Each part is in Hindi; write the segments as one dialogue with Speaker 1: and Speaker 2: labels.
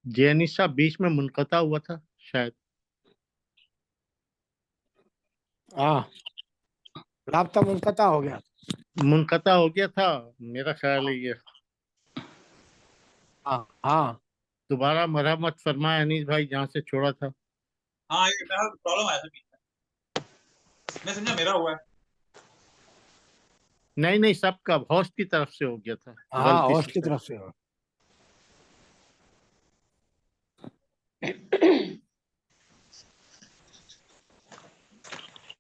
Speaker 1: जेनिसा बीच में मुनक़ता हुआ था शायद।
Speaker 2: हाँ, राब्ता मुनक़ता हो गया।
Speaker 1: मुनक़ता हो गया था, मेरा ख्याल है ये।
Speaker 2: हाँ हाँ,
Speaker 1: दोबारा मरम्मत फरमाए अनीस भाई जहाँ से छोड़ा था।
Speaker 3: हाँ, ये मेरा प्रॉब्लम आया था बीच में। मैं समझा मेरा हुआ है।
Speaker 1: नहीं नहीं, सबका होस्ट की तरफ से हो गया था।
Speaker 2: हाँ,
Speaker 1: गलती
Speaker 2: होस्ट
Speaker 1: से।
Speaker 2: की तरफ से हो।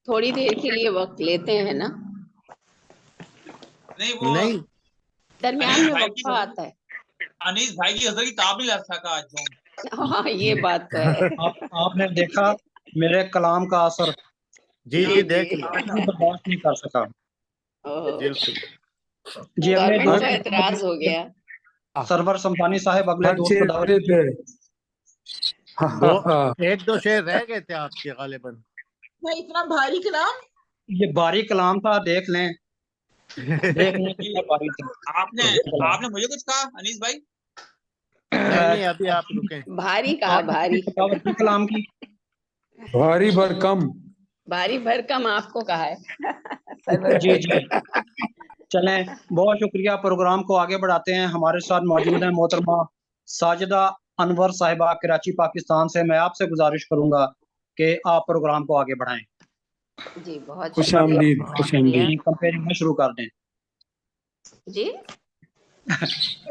Speaker 4: थोड़ी देर के लिए वक्त लेते हैं ना,
Speaker 3: नहीं वो
Speaker 1: नहीं
Speaker 4: दरमियान में वक्फा आता है।
Speaker 3: अनीस भाई की हजरत की ताब नहीं लग सका आज जो।
Speaker 4: हाँ, ये बात तो है।
Speaker 5: आपने देखा मेरे कलाम का असर,
Speaker 1: जी जी, देख लिया।
Speaker 5: बर्दाश्त नहीं कर सका।
Speaker 1: बिल्कुल।
Speaker 5: जी, अगले
Speaker 4: गवर्नमेंट
Speaker 5: दोस्त
Speaker 4: को एतराज हो गया।
Speaker 5: सरवर समतानी साहब अगले दोस्त को दावत
Speaker 6: थे।
Speaker 1: दो एक दो शेर रह गए थे आपके गालिबन।
Speaker 7: इतना भारी कलाम,
Speaker 5: ये बारीक कलाम था, देख लें देखने के लिए बारीक था।
Speaker 3: आपने मुझे कुछ कहा अनीस भाई?
Speaker 1: नहीं नहीं, अभी आप रुके।
Speaker 4: भारी कहा, भारी
Speaker 5: कलाम की
Speaker 6: भारी भरकम।
Speaker 4: भारी भरकम आपको कहा है।
Speaker 5: जी जी, चलें, बहुत शुक्रिया। प्रोग्राम को आगे बढ़ाते हैं। हमारे साथ मौजूद हैं मोहतरमा साजिदा अनवर साहिबा, कराची पाकिस्तान से। मैं आपसे गुजारिश करूंगा कि आप प्रोग्राम को आगे बढ़ाएं।
Speaker 4: जी, बहुत
Speaker 6: खुशामदीद, खुशामदीद।
Speaker 5: कंपेयरिंग में शुरू कर दें।
Speaker 4: जी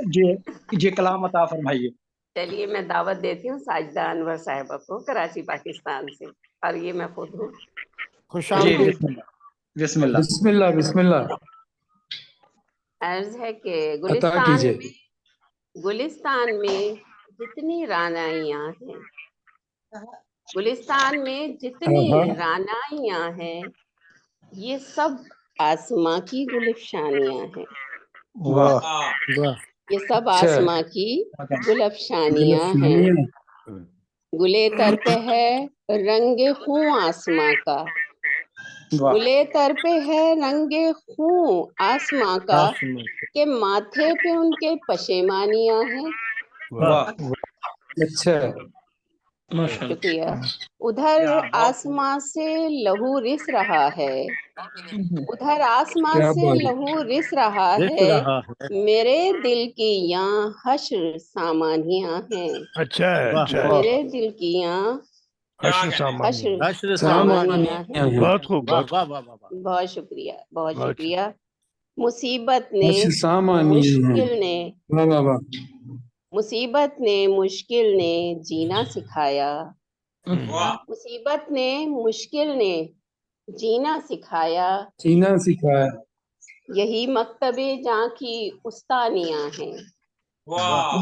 Speaker 5: जी जी, कलाम अता फरमाइए।
Speaker 4: चलिए, मैं दावत देती हूँ साजिदा अनवर साहिबा को, कराची पाकिस्तान से, और ये मैं खुद हूँ।
Speaker 5: जी, बिस्मिल्लाह
Speaker 6: बिस्मिल्लाह बिस्मिल्लाह।
Speaker 4: अर्ज है कि
Speaker 6: अता कीजिए।
Speaker 4: गुलिस्तान में जितनी रानाइयाँ हैं, गुलिस्तान में जितनी रानाइयाँ हैं, ये सब आसमां की गुलफशानियाँ हैं।
Speaker 6: वाह,
Speaker 4: ये सब आसमां की गुलफशानियाँ हैं। गुले तर पे है रंगे खूं आसमां का, गुले तर पे है रंगे खूं आसमां का, के माथे पे उनके पशेमानियाँ हैं।
Speaker 6: वाह, अच्छा,
Speaker 4: शुक्रिया। उधर आसमां से लहू रिस रहा है, उधर आसमां
Speaker 6: क्या
Speaker 4: से
Speaker 6: बात है।
Speaker 4: लहू रिस रहा
Speaker 1: देख
Speaker 4: है,
Speaker 1: रहा है।
Speaker 4: मेरे दिल की यहाँ हश्र सामानियाँ हैं।
Speaker 8: अच्छा है, अच्छा है।
Speaker 4: मेरे दिल की यहाँ
Speaker 8: हश्र सामान्य,
Speaker 4: हश्र सामानियाँ हैं।
Speaker 8: बहुत खूब,
Speaker 1: वाह
Speaker 8: बहुत
Speaker 1: वाह
Speaker 8: खूब।
Speaker 1: वाह वाह वाह।
Speaker 4: बहुत शुक्रिया, बहुत
Speaker 8: बहुत
Speaker 4: शुक्रिया। मुसीबत ने
Speaker 6: अच्छा, सामान्य है।
Speaker 4: मुश्किल ने
Speaker 6: वाह वाह वाह।
Speaker 4: मुसीबत ने मुश्किल ने जीना सिखाया, मुसीबत ने मुश्किल ने जीना सिखाया,
Speaker 6: जीना सिखाया।
Speaker 4: यही मकतबे जहाँ की उस्तानियाँ हैं।
Speaker 6: वाह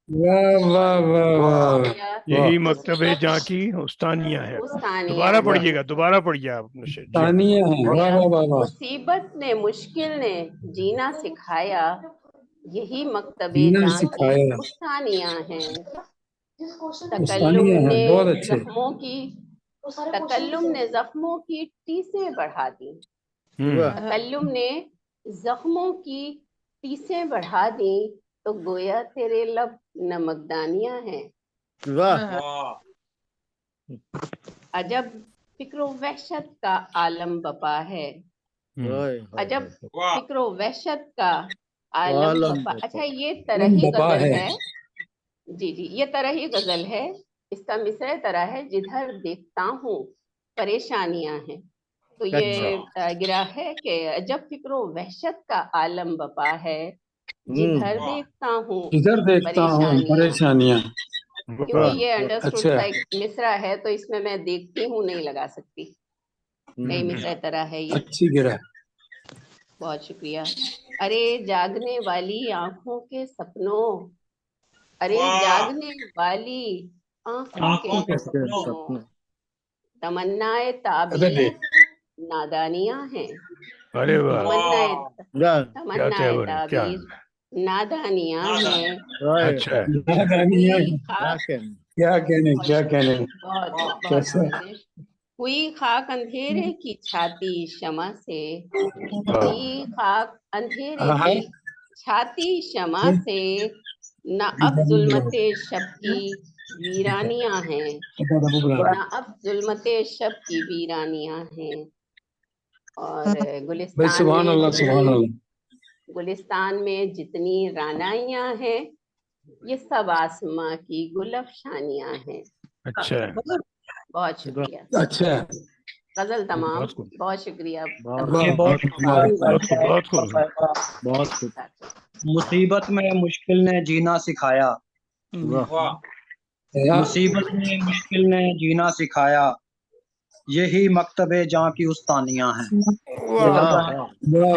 Speaker 6: वाह वाह वाह।
Speaker 8: यही मकतब है जहाँ की उस्तानियाँ है। दोबारा पढ़िएगा, दोबारा पढ़िए आप।
Speaker 6: तानिया है। वाह वाह वाह वाह।
Speaker 4: मुसीबत ने मुश्किल ने जीना सिखाया, यही मकतबे
Speaker 6: जीना
Speaker 4: जहाँ की
Speaker 6: सिखाया।
Speaker 4: उस्तानियाँ हैं।
Speaker 6: उस्तानिया है, बहुत अच्छे।
Speaker 4: तकल्लुम ने जख्मों की टीसें बढ़ा दी, तकल्लुम ने जख्मों की टीसें बढ़ा दी, तो गोया तेरे लब नमकदानियाँ हैं। अजब फिक्रो वहशत का आलम बपा है, अजब फिक्रो वहशत का आलम बपा। अच्छा, ये तरही गजल है। जी जी, ये तरही गजल है। इसका मिसरे तरह है, जिधर देखता हूँ परेशानियां हैं। तो ये गिरा है कि जब फिक्रो वहशत का आलम बपा है, जिधर देखता हूँ
Speaker 6: इधर देखता हूँ परेशानियां।
Speaker 4: क्योंकि ये अंडरस्टूड का एक मिसरा है, तो इसमें मैं देखती हूँ नहीं लगा सकती। नहीं, मिसरा तरह है ये।
Speaker 6: अच्छी गिरा।
Speaker 4: बहुत शुक्रिया। अरे जागने वाली आंखों के सपनों, अरे जागने वाली आंखों के सपनों, तमन्नाए ताबीर नादानियां हैं।
Speaker 8: अरे वाह,
Speaker 4: तमन्नाए ताबीर नादानियां हैं।
Speaker 8: अच्छा है।
Speaker 6: क्या कहने, क्या कहने।
Speaker 4: बहुत हुई खाक अंधेरे की छाती शमा से, हुई खाक अंधेरे की छाती शमा से, न अब जुल्मते शब की वीरानियां हैं, न अब जुल्मते शब की वीरानियां हैं। और
Speaker 6: भाई
Speaker 4: गुलिस्तान
Speaker 6: सुभान अल्लाह
Speaker 4: में
Speaker 6: सुभान
Speaker 4: जितनी
Speaker 6: अल्लाह।
Speaker 4: गुलिस्तान में जितनी रानाइयां हैं, ये सब आसमां की गुलफशानियां हैं।
Speaker 8: अच्छा
Speaker 4: बहुत शुक्रिया।
Speaker 6: अच्छा
Speaker 4: गजल तमाम।
Speaker 8: बहुत खूब।
Speaker 4: बहुत शुक्रिया।
Speaker 5: जी
Speaker 4: तमाम।
Speaker 5: बहुत
Speaker 8: बहुत खूब बहुत खूब।
Speaker 1: बहुत खूब।
Speaker 5: मुसीबत में मुश्किल ने जीना सिखाया,
Speaker 3: वाह
Speaker 5: मुसीबत में मुश्किल ने जीना सिखाया, यही मकतबे जहाँ की उस्तानियां हैं।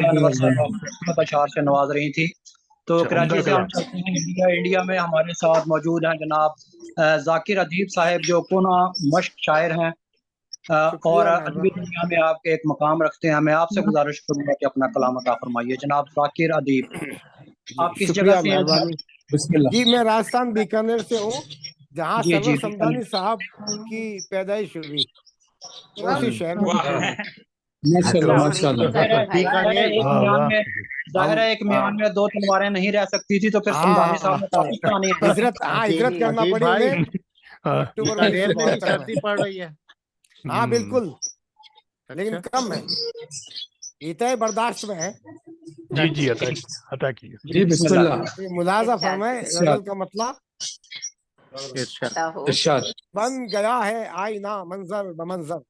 Speaker 5: खूबसूरत अशार से नवाज रही थी। तो
Speaker 8: अच्छा,
Speaker 5: कराची
Speaker 8: उम्दा
Speaker 5: से हम
Speaker 8: कलाम।
Speaker 5: चलते हैं इंडिया। इंडिया में हमारे साथ मौजूद हैं जनाब जाकिर अदीब साहब, जो कोना मश्क शायर हैं और अदबी दुनिया में आपके एक मकाम रखते हैं। मैं आपसे गुजारिश करूंगा कि अपना कलाम अता फरमाइए। जनाब जाकिर अदीब, आप किस जगह
Speaker 2: शुक्रिया,
Speaker 5: से हैं जनाब?
Speaker 6: बिस्मिल्लाह।
Speaker 2: जी मैं राजस्थान बीकानेर से हूँ, जहाँ
Speaker 5: जी
Speaker 2: सरवर
Speaker 5: जी
Speaker 2: समदानी साहब की पैदाइश हुई, उसी शहर में पैदा हुए।
Speaker 6: माशाल्लाह
Speaker 4: अस्सलाम
Speaker 6: माशाल्लाह।
Speaker 4: वालेकुम भाई।
Speaker 5: जाहिर है एक
Speaker 8: वाह
Speaker 5: म्यान
Speaker 8: वाह।
Speaker 5: में जाहिर है एक म्यान में दो तलवारें नहीं रह सकती थी, तो फिर समदानी साहब ने पाकिस्तानी है ना।
Speaker 2: हिजरत, हाँ हिजरत
Speaker 1: अजीब
Speaker 2: करना
Speaker 1: अजीब
Speaker 2: पड़ी
Speaker 1: भाई,
Speaker 2: उन्हें
Speaker 8: हाँ,
Speaker 2: अक्टूबर
Speaker 1: बीकानेर में भी
Speaker 2: 1972 में।
Speaker 1: सर्दी पड़ रही है।
Speaker 2: हाँ बिल्कुल, लेकिन
Speaker 1: अच्छा।
Speaker 2: कम है, इतना बर्दाश्त में है।
Speaker 8: जी जी अता कीजिए।
Speaker 6: जी बिस्मिल्लाह।
Speaker 2: ये मुलाजा
Speaker 4: इरशाद
Speaker 2: फरमाए
Speaker 6: इरशाद।
Speaker 2: गजल का मतलब।
Speaker 1: इरशाद।
Speaker 4: अता हो।
Speaker 6: इरशाद।
Speaker 2: बन गया है आईना मंजर बमंजर,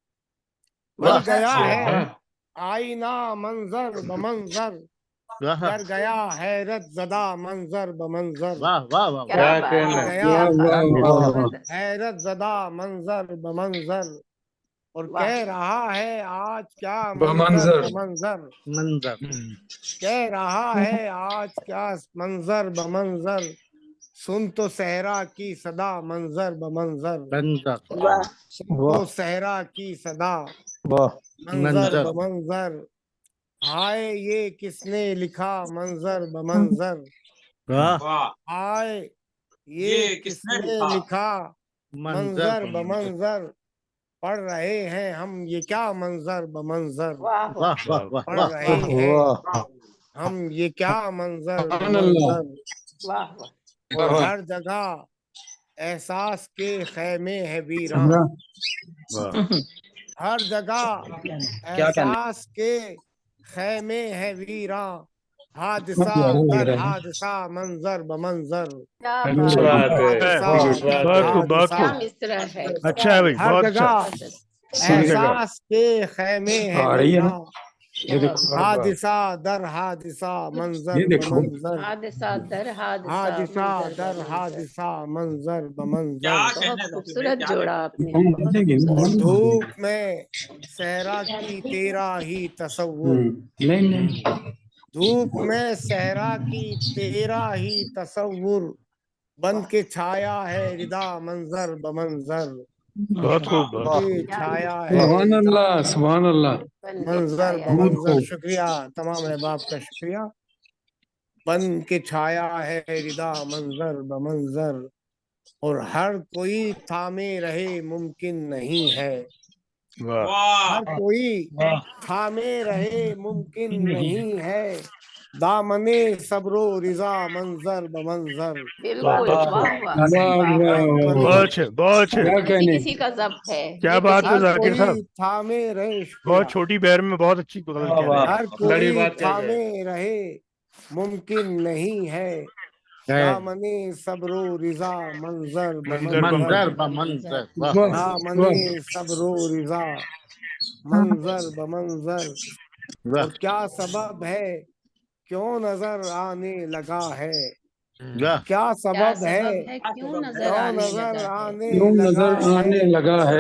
Speaker 2: बन
Speaker 1: वाह
Speaker 2: गया है
Speaker 1: वाह
Speaker 2: आईना मंजर बमंजर,
Speaker 1: वाह
Speaker 2: कर गया हैरत जदा मंजर बमंजर,
Speaker 1: वाह वाह वाह।
Speaker 4: क्या बात
Speaker 2: कर
Speaker 4: है,
Speaker 2: गया
Speaker 4: क्या बात है,
Speaker 6: वाह, वाह,
Speaker 4: जबरदस्त।
Speaker 2: हैरत जदा मंजर बमंजर, और
Speaker 4: वाह।
Speaker 2: कह रहा है आज क्या मंजर
Speaker 6: बमंजर।
Speaker 2: बमंजर,
Speaker 1: मंजर।
Speaker 2: कह रहा है आज क्या मंजर बमंजर, सुन तो सहरा की सदा मंजर बमंजर,
Speaker 1: मंजर।
Speaker 7: वाह
Speaker 2: सुन तो सहरा की सदा मंजर
Speaker 1: मंजर।
Speaker 2: बमंजर, हाय ये किसने लिखा मंजर बमंजर,
Speaker 1: वाह
Speaker 3: वाह
Speaker 2: हाय ये
Speaker 3: ये किसने
Speaker 2: किसने
Speaker 3: लिखा?
Speaker 2: लिखा
Speaker 1: मंजर
Speaker 2: मंजर बमंजर, पढ़ रहे हैं हम ये क्या मंजर बमंजर,
Speaker 4: वाह
Speaker 1: वाह वाह वाह
Speaker 2: पढ़
Speaker 1: वाह
Speaker 2: रहे हैं हम ये क्या मंजर
Speaker 6: सुभान अल्लाह।
Speaker 2: बमंजर,
Speaker 4: वाह वाह।
Speaker 2: और हर जगह एहसास के खैमे है वीरां,
Speaker 8: वाह
Speaker 2: हर जगह
Speaker 5: क्या कहना
Speaker 2: एहसास के खैमे है वीरां, हादसा
Speaker 6: प्यारे लग
Speaker 2: दर
Speaker 6: रहा है।
Speaker 2: हादसा मंजर बमंजर,
Speaker 4: क्या
Speaker 8: अच्छा
Speaker 4: बात है,
Speaker 2: हादसा
Speaker 8: बहुत खूब बहुत
Speaker 4: क्या
Speaker 8: खूब।
Speaker 4: मिसरा है,
Speaker 8: अच्छा है भाई,
Speaker 2: हर
Speaker 8: बहुत अच्छा।
Speaker 2: जगह
Speaker 4: जबरदस्त।
Speaker 8: सुन जगह
Speaker 2: एहसास के खैमे है
Speaker 6: आ रही है ना?
Speaker 2: वीरां,
Speaker 6: ये देखो
Speaker 2: हादिसा दर हादिसा मंजर
Speaker 6: ये देखो।
Speaker 2: बमंजर,
Speaker 4: हादसा दर हादसा
Speaker 2: हादिसा
Speaker 4: मंजर
Speaker 2: दर
Speaker 4: बमंजर।
Speaker 2: हादिसा मंजर
Speaker 3: क्या
Speaker 2: बमंजर,
Speaker 4: बहुत
Speaker 3: कहना है
Speaker 4: खूबसूरत
Speaker 3: क्या
Speaker 4: जोड़ा
Speaker 3: कहना
Speaker 4: आपने,
Speaker 6: हम
Speaker 4: बहुत
Speaker 6: देखेंगे
Speaker 2: और
Speaker 4: खूबसूरत।
Speaker 2: धूप में सहरा की तेरा ही तसव्वुर,
Speaker 6: नहीं नहीं
Speaker 2: धूप में सहरा की तेरा ही तसव्वुर, बन के छाया है रिदा मंजर बमंजर,
Speaker 8: बहुत खूब बहुत
Speaker 2: की
Speaker 8: खूब।
Speaker 2: छाया है
Speaker 6: सुभान
Speaker 2: रिदा
Speaker 6: अल्लाह सुभान अल्लाह।
Speaker 4: बन के
Speaker 2: मंजर
Speaker 4: छाया
Speaker 6: बहुत
Speaker 2: बमंजर।
Speaker 6: खूब।
Speaker 2: शुक्रिया, तमाम अहबाब का शुक्रिया। बन के छाया है रिदा मंजर बमंजर, और हर कोई थामे रहे मुमकिन नहीं है,
Speaker 8: वाह
Speaker 3: वाह
Speaker 2: हर कोई थामे रहे मुमकिन नहीं है, दामने सब्रो रिजा मंजर बमंजर,
Speaker 4: बिल्कुल।
Speaker 8: बहुत खूब।
Speaker 4: वाह वाह।
Speaker 6: वाह वाह वाह वाह।
Speaker 8: बहुत अच्छे बहुत अच्छे।
Speaker 6: क्या
Speaker 4: किसी
Speaker 6: कहने।
Speaker 4: किसी का जब्त है,
Speaker 8: क्या
Speaker 4: ये
Speaker 8: बात
Speaker 4: किसी
Speaker 8: है
Speaker 2: हर
Speaker 8: जाकिर
Speaker 2: कोई
Speaker 8: साहब,
Speaker 2: थामे रहे, शुक्रिया,
Speaker 8: बहुत छोटी पैर में बहुत अच्छी गजल कह रहे हैं।
Speaker 2: हर कोई थामे रहे मुमकिन नहीं है, दामने सब्रो रिजा मंजर
Speaker 8: मंजर
Speaker 2: बमंजर,
Speaker 1: मंजर ब मंजर। वाह
Speaker 6: वाह
Speaker 2: दामने सब्रो रिजा मंजर बमंजर,
Speaker 1: वाह
Speaker 2: और क्या सबब है क्यों नजर आने लगा है,
Speaker 1: वाह।
Speaker 2: क्या
Speaker 4: क्या
Speaker 2: सबब है
Speaker 4: सबब है, क्यों नजर
Speaker 2: क्यों
Speaker 4: आने
Speaker 2: नजर
Speaker 4: लगा है।
Speaker 2: आने
Speaker 6: क्यों
Speaker 2: लगा
Speaker 6: नजर
Speaker 2: है,
Speaker 6: आने लगा है।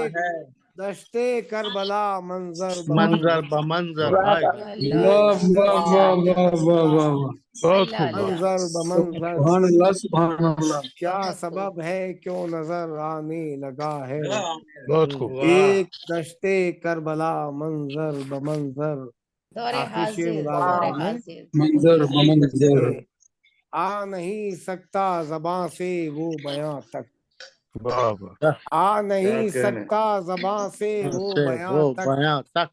Speaker 2: एक दश्ते करबला मंजर
Speaker 1: मंजर
Speaker 2: बमंजर,
Speaker 1: ब मंजर। हाय
Speaker 6: वाह वाह वाह वाह वाह वाह वाह।
Speaker 8: बहुत खूब बहुत
Speaker 2: मंजर बमंजर,
Speaker 6: सुभान अल्लाह सुभान अल्लाह।
Speaker 2: क्या सबब है क्यों नजर आने लगा है,
Speaker 8: बहुत खूब।
Speaker 2: एक दश्ते करबला मंजर बमंजर।
Speaker 4: दौरे
Speaker 2: आखिरी शेर
Speaker 4: हाजिर,
Speaker 2: मुलाजा
Speaker 4: दौरे
Speaker 2: फरमाएं।
Speaker 4: हाजिर।
Speaker 6: मंजर मंजर।
Speaker 2: आ नहीं सकता ज़बां से वो बयां तक,
Speaker 8: वाह वाह।
Speaker 2: आ नहीं सकता ज़बां से वो
Speaker 1: से
Speaker 2: बयां
Speaker 1: वो
Speaker 2: तक,
Speaker 1: बयां तक।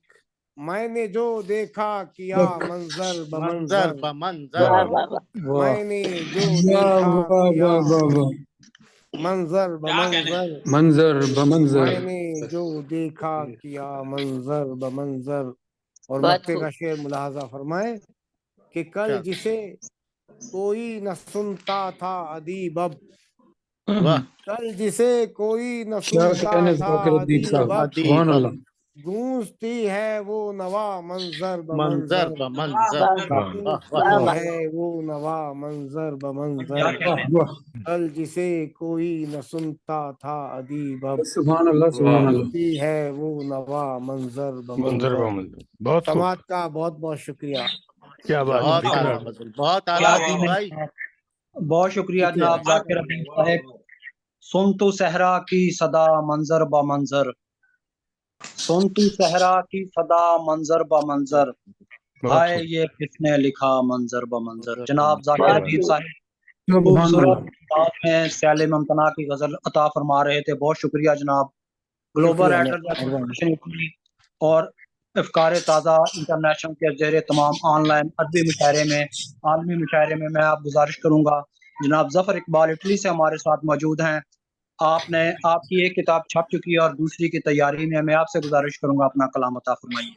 Speaker 2: मैंने जो देखा किया मंजर
Speaker 1: मंजर
Speaker 2: बमंजर,
Speaker 1: बमंजर
Speaker 4: वाह वाह वाह
Speaker 6: वाह
Speaker 2: मैंने जो
Speaker 6: वाह
Speaker 2: देखा
Speaker 6: वाह
Speaker 2: किया
Speaker 6: वाह वाह वाह
Speaker 2: मंजर
Speaker 3: क्या कहने
Speaker 2: बमंजर,
Speaker 6: मंजर बमंजर
Speaker 2: मैंने जो देखा किया मंजर बमंजर। और
Speaker 4: बहुत
Speaker 2: मक्ते
Speaker 4: खूब।
Speaker 2: का शेर मुलाहाजा फरमाए कि कल
Speaker 1: क्या?
Speaker 2: जिसे कोई न सुनता था अदीब अब,
Speaker 1: वाह
Speaker 2: कल जिसे कोई न
Speaker 6: क्या
Speaker 2: सुनता
Speaker 6: कहने
Speaker 2: था
Speaker 6: ज़ाकिरुद्दीन
Speaker 2: अदीब
Speaker 6: साहब,
Speaker 2: अब,
Speaker 6: सुभान
Speaker 1: अदीब
Speaker 6: अल्लाह।
Speaker 2: गूंजती है वो नवा मंजर
Speaker 1: मंजर
Speaker 2: बमंजर,
Speaker 1: बमंजर
Speaker 4: वाह
Speaker 1: वाह वाह
Speaker 2: गूंजती
Speaker 4: वाह
Speaker 1: वाह
Speaker 4: वाह
Speaker 2: है वो नवा मंजर
Speaker 3: क्या
Speaker 2: बमंजर,
Speaker 3: कहने
Speaker 6: वाह
Speaker 2: कल जिसे कोई न सुनता था अदीब अब,
Speaker 6: सुभान अल्लाह, सुभान अल्लाह।
Speaker 2: गूंजती है वो नवा मंजर
Speaker 8: मंजर
Speaker 2: बमंजर।
Speaker 8: मंजर बहुत खूब।
Speaker 2: समाज का बहुत बहुत शुक्रिया।
Speaker 8: क्या बात है,
Speaker 1: बहुत
Speaker 8: फिक्र
Speaker 1: आला मजल, बहुत
Speaker 3: क्या
Speaker 1: आला
Speaker 3: वाह
Speaker 1: अदीब भाई।
Speaker 5: बहुत शुक्रिया
Speaker 2: शुक्रिया।
Speaker 5: जनाब जाकिर अदीब साहब। सुन तू सहरा की सदा मंजर ब मंजर, सुन तू सहरा की सदा मंजर ब मंजर,
Speaker 8: बहुत
Speaker 5: हाय
Speaker 8: खूब।
Speaker 5: ये किसने लिखा मंजर ब मंजर।
Speaker 1: मंजर
Speaker 5: जनाब
Speaker 1: बमंजर।
Speaker 5: जाकिर
Speaker 4: बहुत
Speaker 5: अदीब
Speaker 4: खूब।
Speaker 5: साहब
Speaker 6: सुभान
Speaker 5: खूबसूरत
Speaker 6: अल्लाह।
Speaker 5: अंदाज में सैले ममतना की गजल अता फरमा रहे थे। बहुत शुक्रिया जनाब। ग्लोबल
Speaker 2: शुक्रिया
Speaker 5: राइटर
Speaker 2: मेहरबानी।
Speaker 5: एसोसिएशन और इफ्तार ताज़ा इंटरनेशनल के जेर तमाम ऑनलाइन अदबी मुशायरे में, आलमी मुशायरे में मैं आप गुजारिश करूंगा, जनाब जफ़र इकबाल इटली से हमारे साथ मौजूद हैं। आपकी एक किताब छप चुकी है और दूसरी की तैयारी में, मैं आपसे गुजारिश करूंगा अपना कलाम अता फरमाइए।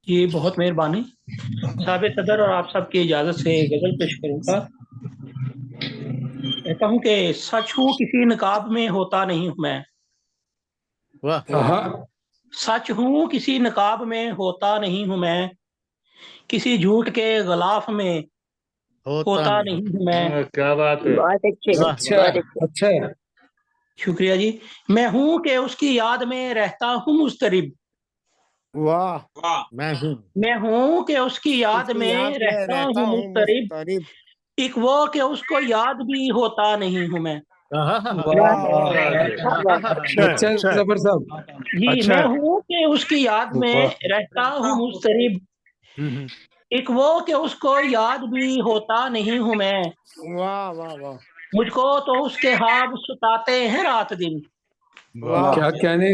Speaker 9: जी बहुत मेहरबानी साहब सदर, और आप सबकी इजाजत से गजल पेश करूंगा। कहता हूँ कि सच हूँ किसी नकाब में होता नहीं हूँ मैं,
Speaker 1: वाह
Speaker 6: आहा,
Speaker 9: सच हूँ किसी नकाब में होता नहीं हूँ मैं, किसी झूठ के गलाफ में होता नहीं हूँ मैं।
Speaker 1: क्या बात है।
Speaker 4: बहुत अच्छे,
Speaker 1: वाह
Speaker 6: अच्छा
Speaker 1: वाह
Speaker 4: बहुत अच्छे।
Speaker 6: अच्छा।
Speaker 9: शुक्रिया जी। मैं हूँ कि उसकी याद में रहता हूँ मुस्तरिब,
Speaker 2: वाह,
Speaker 3: वाह
Speaker 1: मैं हूँ।
Speaker 9: मैं हूँ कि उसकी याद
Speaker 2: उसकी
Speaker 9: में
Speaker 2: याद में
Speaker 9: रहता
Speaker 2: रहता
Speaker 9: हूँ
Speaker 2: हूँ
Speaker 9: मुस्तरिब,
Speaker 2: मुस्तरिब।
Speaker 9: एक वो कि उसको याद भी होता नहीं हूँ मैं।
Speaker 5: वाह
Speaker 2: वाह
Speaker 5: वाह
Speaker 2: वाह
Speaker 4: वाह वाह।
Speaker 8: अच्छा है,
Speaker 6: अच्छा
Speaker 8: अच्छा है,
Speaker 6: जफर साहब।
Speaker 9: जी
Speaker 8: अच्छा
Speaker 9: मैं
Speaker 8: है।
Speaker 9: हूँ कि उसकी याद में
Speaker 6: वाह
Speaker 9: रहता हूँ मुस्तरिब,
Speaker 8: हम्म।
Speaker 9: एक वो कि उसको याद भी होता नहीं हूँ मैं।
Speaker 2: वाह वाह वाह
Speaker 9: मुझको तो उसके ख्वाब सताते हैं रात दिन,
Speaker 2: वाह।
Speaker 6: क्या कहने।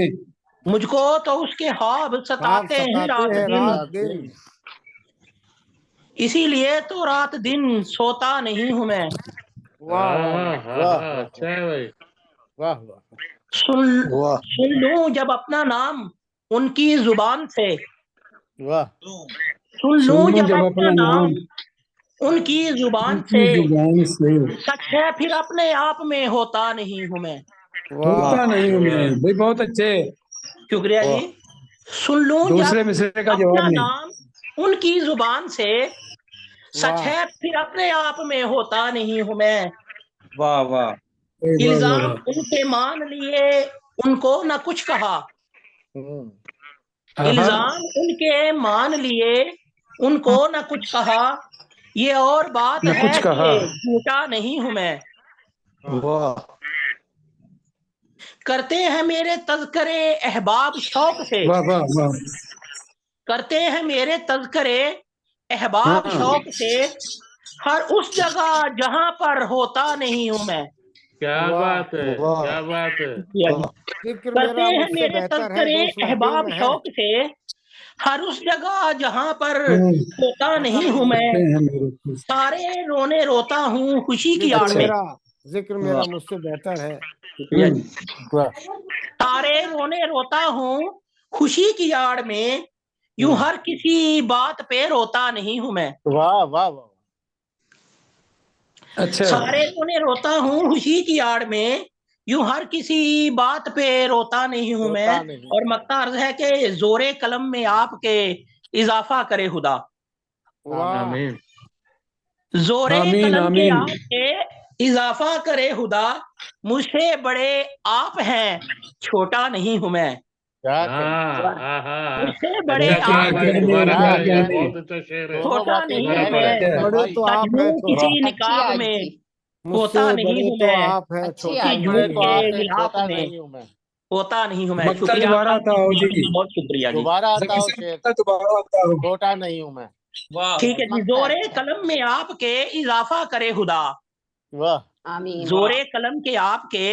Speaker 9: मुझको तो उसके ख्वाब
Speaker 2: आप
Speaker 9: सताते हैं
Speaker 2: सताते
Speaker 9: रात
Speaker 2: हैं
Speaker 9: दिन,
Speaker 2: रात दिन।
Speaker 9: इसीलिए तो रात दिन सोता नहीं हूँ मैं।
Speaker 2: वाह वाह वाह
Speaker 1: वाह अच्छा है भाई। वाह वाह
Speaker 9: सुन
Speaker 6: वाह
Speaker 9: सुन लूं जब अपना नाम उनकी जुबान से,
Speaker 1: वाह
Speaker 9: सुन
Speaker 6: सुन
Speaker 9: लूं
Speaker 6: लूं
Speaker 9: जब
Speaker 6: जब
Speaker 9: अपना
Speaker 6: अपना नाम
Speaker 9: नाम उनकी जुबान
Speaker 6: उनकी
Speaker 9: से,
Speaker 6: जुबान से,
Speaker 9: सच है फिर अपने आप में होता नहीं हूँ मैं।
Speaker 2: वाह।
Speaker 6: होता नहीं हूँ मैं भाई। बहुत अच्छे।
Speaker 9: शुक्रिया जी। सुन लूं जब
Speaker 6: दूसरे मिसरे का
Speaker 9: अपना
Speaker 6: जवाब नहीं।
Speaker 9: नाम उनकी जुबान से, सच
Speaker 2: वाह
Speaker 9: है फिर अपने आप में होता नहीं हूँ मैं।
Speaker 5: वाह वाह
Speaker 6: वाह वाह
Speaker 9: इल्जाम
Speaker 6: वाह।
Speaker 9: उनके मान लिए उनको न कुछ कहा,
Speaker 1: हम्म,
Speaker 6: आहा,
Speaker 9: इल्जाम उनके मान लिए उनको न कुछ कहा, ये और बात
Speaker 6: न कुछ
Speaker 9: है
Speaker 6: कहा।
Speaker 9: कि झूठा नहीं हूं मैं।
Speaker 6: वाह
Speaker 9: करते हैं मेरे तज़किरे अहबाब शौक से,
Speaker 6: वाह वाह वाह।
Speaker 9: करते हैं मेरे तज़किरे अहबाब
Speaker 6: हाँ
Speaker 9: शौक से, हर उस जगह जहां पर होता नहीं हूं मैं।
Speaker 1: क्या
Speaker 2: वाह।
Speaker 1: बात है।
Speaker 6: वाह
Speaker 1: क्या बात है।
Speaker 6: वाह।
Speaker 2: जिक्र
Speaker 9: करते
Speaker 2: मेरा
Speaker 9: हैं
Speaker 2: मुझसे
Speaker 9: मेरे
Speaker 2: बेहतर है,
Speaker 9: तज़किरे
Speaker 2: दोस्त महफिल
Speaker 9: अहबाब
Speaker 2: में है।
Speaker 9: शौक से, हर उस जगह जहां पर होता
Speaker 2: होता
Speaker 9: नहीं हूं
Speaker 2: नहीं
Speaker 9: मैं।
Speaker 6: करते
Speaker 2: हूँ।
Speaker 6: हैं मेरे खुश।
Speaker 9: सारे रोने रोता हूँ खुशी की आड़
Speaker 2: जिक्र
Speaker 9: में,
Speaker 6: अच्छा।
Speaker 2: मेरा जिक्र
Speaker 5: वाह
Speaker 2: मेरा मुझसे बेहतर है।
Speaker 9: शुक्रिया जी।
Speaker 1: वाह
Speaker 9: सारे रोने रोता हूँ खुशी की आड़ में, यूं हर किसी बात पे रोता नहीं हूं मैं।
Speaker 1: वाह वाह वाह
Speaker 6: अच्छा।
Speaker 9: सारे रोने रोता हूँ खुशी की आड़ में, यूं हर किसी बात पे रोता नहीं हूं मैं।
Speaker 1: होता नहीं।
Speaker 9: और मक्ता अर्ज है कि जोरे कलम में आपके इजाफा करे खुदा,
Speaker 2: वाह
Speaker 1: आमीन।
Speaker 9: जोरे
Speaker 6: आमीन
Speaker 9: कलम के
Speaker 6: आमीन।
Speaker 9: आपके इजाफा करे खुदा, मुझसे बड़े आप हैं छोटा नहीं हूं मैं।
Speaker 1: क्या कहने।
Speaker 9: मुझसे बड़े
Speaker 1: अच्छा
Speaker 6: क्या
Speaker 1: शेर
Speaker 9: आप
Speaker 1: भाई,
Speaker 9: हैं
Speaker 6: कहने,
Speaker 1: दोबारा
Speaker 6: क्या
Speaker 1: भाई यार,
Speaker 6: कहने।
Speaker 1: बहुत अच्छा शेर है। दोनों
Speaker 9: छोटा
Speaker 1: बातें
Speaker 9: नहीं
Speaker 1: बड़ा
Speaker 9: हूं
Speaker 1: बड़ा
Speaker 9: मैं।
Speaker 1: है
Speaker 2: बड़े
Speaker 1: भाई।
Speaker 2: तो
Speaker 9: सच
Speaker 2: आप हैं
Speaker 9: हूँ
Speaker 2: छोटा।
Speaker 9: किसी
Speaker 4: अच्छी
Speaker 9: निकाब
Speaker 4: आज
Speaker 9: में
Speaker 4: थी,
Speaker 9: होता
Speaker 2: मुझसे
Speaker 9: नहीं
Speaker 2: बड़े
Speaker 9: हूं
Speaker 2: तो
Speaker 9: मैं।
Speaker 2: आप हैं
Speaker 4: अच्छी
Speaker 2: छोटा।
Speaker 9: किसी
Speaker 4: आज
Speaker 9: झूठ
Speaker 1: बड़े
Speaker 4: थी।
Speaker 1: तो
Speaker 9: के
Speaker 1: आप हैं,
Speaker 9: गिलाफ
Speaker 1: छोटा
Speaker 9: में
Speaker 1: नहीं हूं मैं।
Speaker 9: होता नहीं हूं मैं।
Speaker 6: मक्ता
Speaker 9: शुक्रिया
Speaker 6: दोबारा
Speaker 9: आपका,
Speaker 6: आता हो जी।
Speaker 9: बहुत शुक्रिया जी।
Speaker 1: दोबारा आता
Speaker 6: जफर
Speaker 1: हो
Speaker 6: साहब
Speaker 1: शेर।
Speaker 6: मक्ता दोबारा आता हो।
Speaker 1: छोटा नहीं हूं मैं।
Speaker 3: वाह
Speaker 9: ठीक है जी।
Speaker 4: मक्ता
Speaker 9: जोरे
Speaker 4: अच्छा,
Speaker 9: कलम में आपके इजाफा करे खुदा,
Speaker 1: वाह
Speaker 4: आमीन।
Speaker 9: जोरे कलम के आपके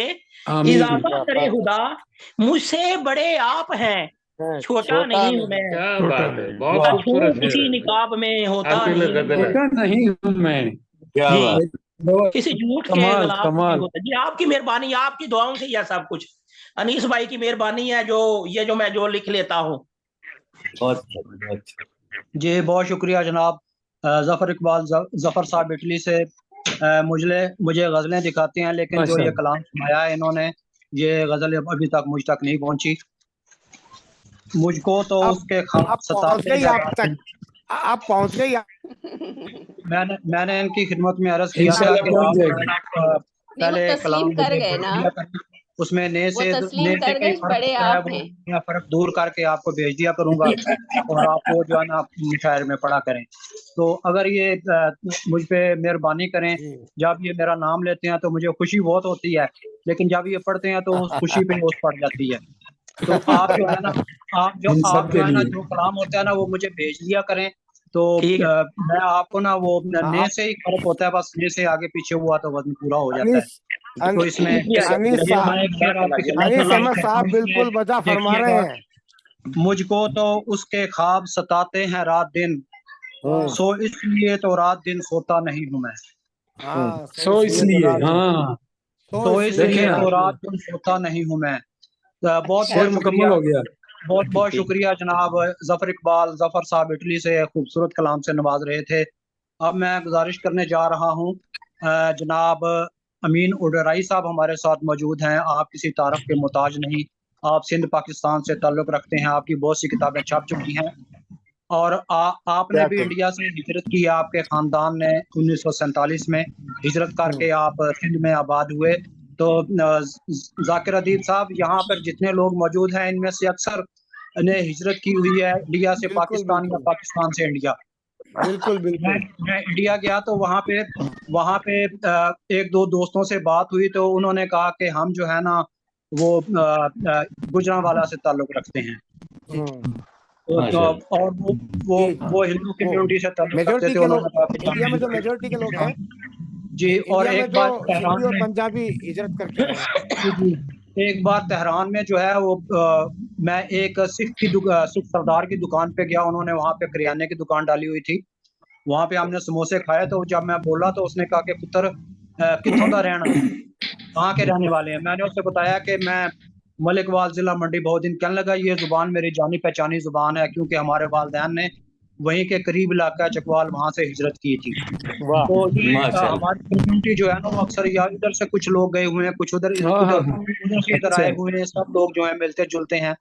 Speaker 6: आमीन।
Speaker 9: इजाफा
Speaker 1: क्या
Speaker 9: करे
Speaker 1: बात है।
Speaker 9: खुदा, मुझसे बड़े आप हैं छोटा नहीं हूँ मैं,
Speaker 6: क्या
Speaker 8: छोटा
Speaker 6: बात है,
Speaker 8: नहीं।
Speaker 6: बहुत
Speaker 9: हूँ
Speaker 6: खूबसूरत
Speaker 9: किसी
Speaker 6: है।
Speaker 9: निकाब में होता
Speaker 6: आरती में
Speaker 9: नहीं हूँ
Speaker 6: गजल
Speaker 9: मैं।
Speaker 6: है।
Speaker 10: छोटा नहीं हूँ मैं।
Speaker 6: क्या
Speaker 9: जी,
Speaker 6: बात।
Speaker 9: किसी झूठ के
Speaker 10: कमाल
Speaker 9: गलाफ में
Speaker 10: कमाल।
Speaker 9: होता। जी आपकी मेहरबानी, आपकी दुआओं से यह सब कुछ, अनीस भाई की मेहरबानी है जो ये जो मैं जो लिख लेता हूँ।
Speaker 6: बहुत अच्छा, बहुत अच्छा।
Speaker 5: जी बहुत शुक्रिया जनाब। जफर इकबाल जफर साहब इटली से मुझे गज़लें दिखाते हैं, लेकिन जो ये
Speaker 10: माशाल्लाह।
Speaker 5: कलाम सुनाया है इन्होंने, ये गज़ल अभी तक मुझ तक नहीं पहुंची। मुझको तो
Speaker 2: अब
Speaker 5: उसके ख्वाब
Speaker 2: अब पहुंच
Speaker 5: सताते
Speaker 2: गई
Speaker 5: हैं
Speaker 2: आप
Speaker 5: रात
Speaker 2: तक,
Speaker 5: दिन।
Speaker 2: आप पहुंच गई।
Speaker 5: मैंने इनकी खिदमत में अर्ज किया था
Speaker 10: इंशाल्लाह
Speaker 5: कि
Speaker 10: पहुंच
Speaker 5: आप
Speaker 10: जाएगी।
Speaker 4: नहीं, वो
Speaker 5: पहले कलाम
Speaker 4: तस्लीम कर
Speaker 5: मुझे
Speaker 4: गए
Speaker 5: भेज
Speaker 4: ना,
Speaker 5: दिया करें, उसमें ने
Speaker 4: वो
Speaker 5: से
Speaker 4: तस्लीम कर
Speaker 5: कई
Speaker 4: गए,
Speaker 5: फर्क
Speaker 4: बड़े
Speaker 5: होता है,
Speaker 4: आप
Speaker 5: वो
Speaker 4: हैं।
Speaker 5: या फर्क दूर करके आपको भेज दिया करूंगा और आप वो जो है ना मुशायरे में पढ़ा करें। तो अगर ये मुझ पे मेहरबानी करें, जब ये मेरा नाम लेते हैं तो मुझे खुशी बहुत होती है, लेकिन जब ये पढ़ते हैं तो उस खुशी पे ओस पड़ जाती है। तो आप जो है ना
Speaker 10: इन सब के लिए
Speaker 5: जो कलाम होता है ना वो मुझे भेज दिया करें। तो
Speaker 9: ठीक है।
Speaker 5: मैं आपको ना वो ने
Speaker 2: आप
Speaker 5: से ही फर्क होता है, बस ने से आगे पीछे हुआ तो वजन पूरा हो जाता है।
Speaker 2: अनीस
Speaker 5: तो इसमें
Speaker 2: अनीस
Speaker 5: ये
Speaker 2: साहब,
Speaker 5: मैं एक बार आपकी खिदमत में
Speaker 2: अनीस
Speaker 5: पेश
Speaker 2: अहमद
Speaker 5: करता
Speaker 2: साहब
Speaker 5: हूँ,
Speaker 2: बिल्कुल
Speaker 5: इसमें
Speaker 2: वजह फरमा रहे
Speaker 5: देखिएगा।
Speaker 2: हैं।
Speaker 5: मुझको तो उसके ख्वाब सताते हैं रात दिन, सो इसलिए तो रात दिन सोता नहीं हूँ मैं।
Speaker 2: हाँ,
Speaker 10: सो इसलिए
Speaker 2: रात
Speaker 10: हाँ
Speaker 2: तो
Speaker 5: तो
Speaker 2: इसलिए
Speaker 10: देखें
Speaker 5: इसलिए
Speaker 10: ना,
Speaker 5: तो रात दिन सोता नहीं हूँ मैं। बहुत
Speaker 10: शेर
Speaker 5: बहुत
Speaker 10: मुकम्मल
Speaker 5: शुक्रिया,
Speaker 10: हो गया।
Speaker 5: बहुत बहुत शुक्रिया जनाब जफर इकबाल जफर साहब इटली से खूबसूरत कलाम से नवाज रहे थे। अब मैं गुजारिश करने जा रहा हूँ, जनाब अमीन उडराई साहब हमारे साथ मौजूद हैं। आप किसी तारफ के मोहताज नहीं, आप सिंध पाकिस्तान से ताल्लुक़ रखते हैं, आपकी बहुत सी किताबें छप चुकी हैं और आपने भी इंडिया से हिजरत की। आपके ख़ानदान ने 1947 में हिजरत करके आप सिंध में आबाद हुए। तो जाकिर अदीब साहब, यहाँ पर जितने लोग मौजूद हैं इनमें से अक्सर ने हिजरत की हुई है, इंडिया से
Speaker 2: बिल्कुल
Speaker 5: पाकिस्तान या
Speaker 2: बिल्कुल
Speaker 5: पाकिस्तान से इंडिया।
Speaker 2: बिल्कुल बिल्कुल।
Speaker 5: मैं इंडिया गया तो वहाँ पे एक दो दोस्तों से बात हुई तो उन्होंने कहा कि हम जो है ना वो गुजरांवाला से ताल्लुक़ रखते हैं। और वो हिंदू कम्युनिटी से ताल्लुक़ रखते
Speaker 2: मेजोरिटी
Speaker 5: थे।
Speaker 2: के
Speaker 5: उन्होंने
Speaker 2: लोग
Speaker 5: कहा कि
Speaker 2: इंडिया में, जो मेजोरिटी के लोग हैं
Speaker 5: जी। और
Speaker 2: इंडिया में,
Speaker 5: एक
Speaker 2: जो
Speaker 5: बार
Speaker 2: सिंधी
Speaker 5: तेहरान
Speaker 2: और
Speaker 5: में,
Speaker 2: पंजाबी हिजरत करके आए हैं।
Speaker 5: जी, एक बार तेहरान में जो है वो मैं एक सिख सरदार की दुकान पे गया। उन्होंने वहाँ पे करियाने की दुकान डाली हुई थी। वहाँ पे हमने समोसे खाए तो जब मैं बोला तो उसने कहा कि पुत्र कित्थों दा रहना, कहाँ के रहने वाले हैं। मैंने उससे बताया कि मैं मलिकवाल जिला मंडी। बहुत दिन कहने लगा ये जुबान मेरी जानी पहचानी जुबान है, क्योंकि हमारे वालिदैन ने वहीं के करीब इलाका चकवाल वहाँ से हिजरत की थी। तो ये हमारी कम्युनिटी जो है ना वो अक्सर या इधर से कुछ लोग गए हुए हैं, कुछ उधर
Speaker 10: हाँ हाँ
Speaker 5: उधर से इधर
Speaker 10: अच्छा
Speaker 5: आए हुए हैं। सब लोग जो है मिलते जुलते हैं,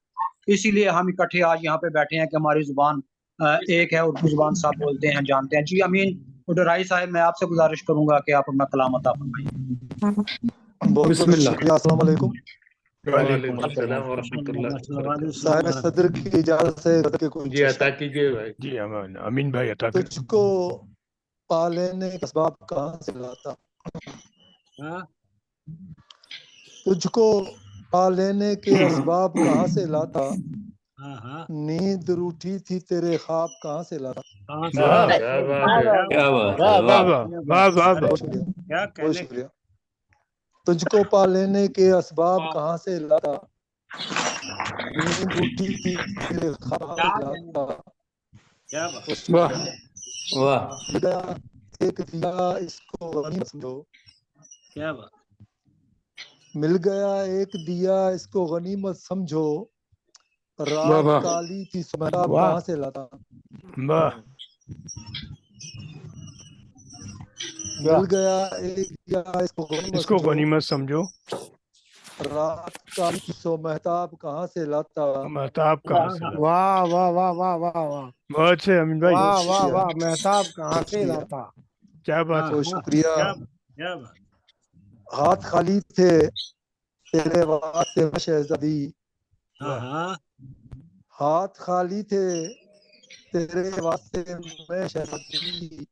Speaker 5: इसीलिए हम इकट्ठे आज यहाँ पे बैठे हैं कि हमारी जुबान एक है, उर्दू जुबान सब बोलते हैं, जानते हैं। जी अमीन उडराई साहब, मैं आपसे गुजारिश करूंगा कि आप अपना कलाम अता फरमाइए।
Speaker 11: बहुत
Speaker 10: बिस्मिल्लाह।
Speaker 11: शुक्रिया। अस्सलाम वालेकुम।
Speaker 6: वालेकुम अस्सलाम व रहमतुल्लाहि व बरकातहू।
Speaker 11: साहिब सदर की इजाजत से के कुछ
Speaker 6: जी अता कीजिए भाई।
Speaker 8: जी अमीन भाई अता कर।
Speaker 11: तुझको पा लेने के असबाब कहाँ से लाता, तुझको पा लेने के असबाब कहाँ से लाता, नींद रूठी थी तेरे ख्वाब कहाँ से लाता।
Speaker 8: वाह
Speaker 6: क्या बात है, क्या बात
Speaker 8: वाह
Speaker 6: है,
Speaker 8: वाह
Speaker 6: वाह।
Speaker 8: वाह वाह
Speaker 11: बहुत शुक्रिया, बहुत शुक्रिया। तुझको पा लेने के असबाब कहाँ से लाता, नींद रूठी थी तेरे ख्वाब कहाँ से लाता।
Speaker 10: वाह
Speaker 6: वाह
Speaker 11: गया एक दिया इसको गनीमत समझो, मिल गया एक दिया इसको गनीमत समझो,
Speaker 10: वाह
Speaker 11: रात
Speaker 10: वाह
Speaker 11: काली थी सुबह
Speaker 8: वाह
Speaker 11: कहाँ से लाता।
Speaker 8: वाह
Speaker 11: मिल गया एक दिया इसको गनीमत
Speaker 8: इसको
Speaker 11: समझो,
Speaker 8: गनीमत समझो,
Speaker 11: रात काली थी सो महताब कहाँ से लाता।
Speaker 8: महताब कहाँ से लाता।
Speaker 2: वाह वाह वाह वाह वाह वाह
Speaker 8: बहुत से अमीन भाई,
Speaker 2: वाह वाह
Speaker 11: शुक्रिया,
Speaker 2: वाह, मेहताब कहाँ से
Speaker 11: शुक्रिया,
Speaker 2: लाता।
Speaker 8: क्या बात है।
Speaker 11: बहुत शुक्रिया। हाथ खाली थे तेरे वास्ते मैं शहजादी, हाथ खाली थे तेरे वास्ते मैं शहजादी,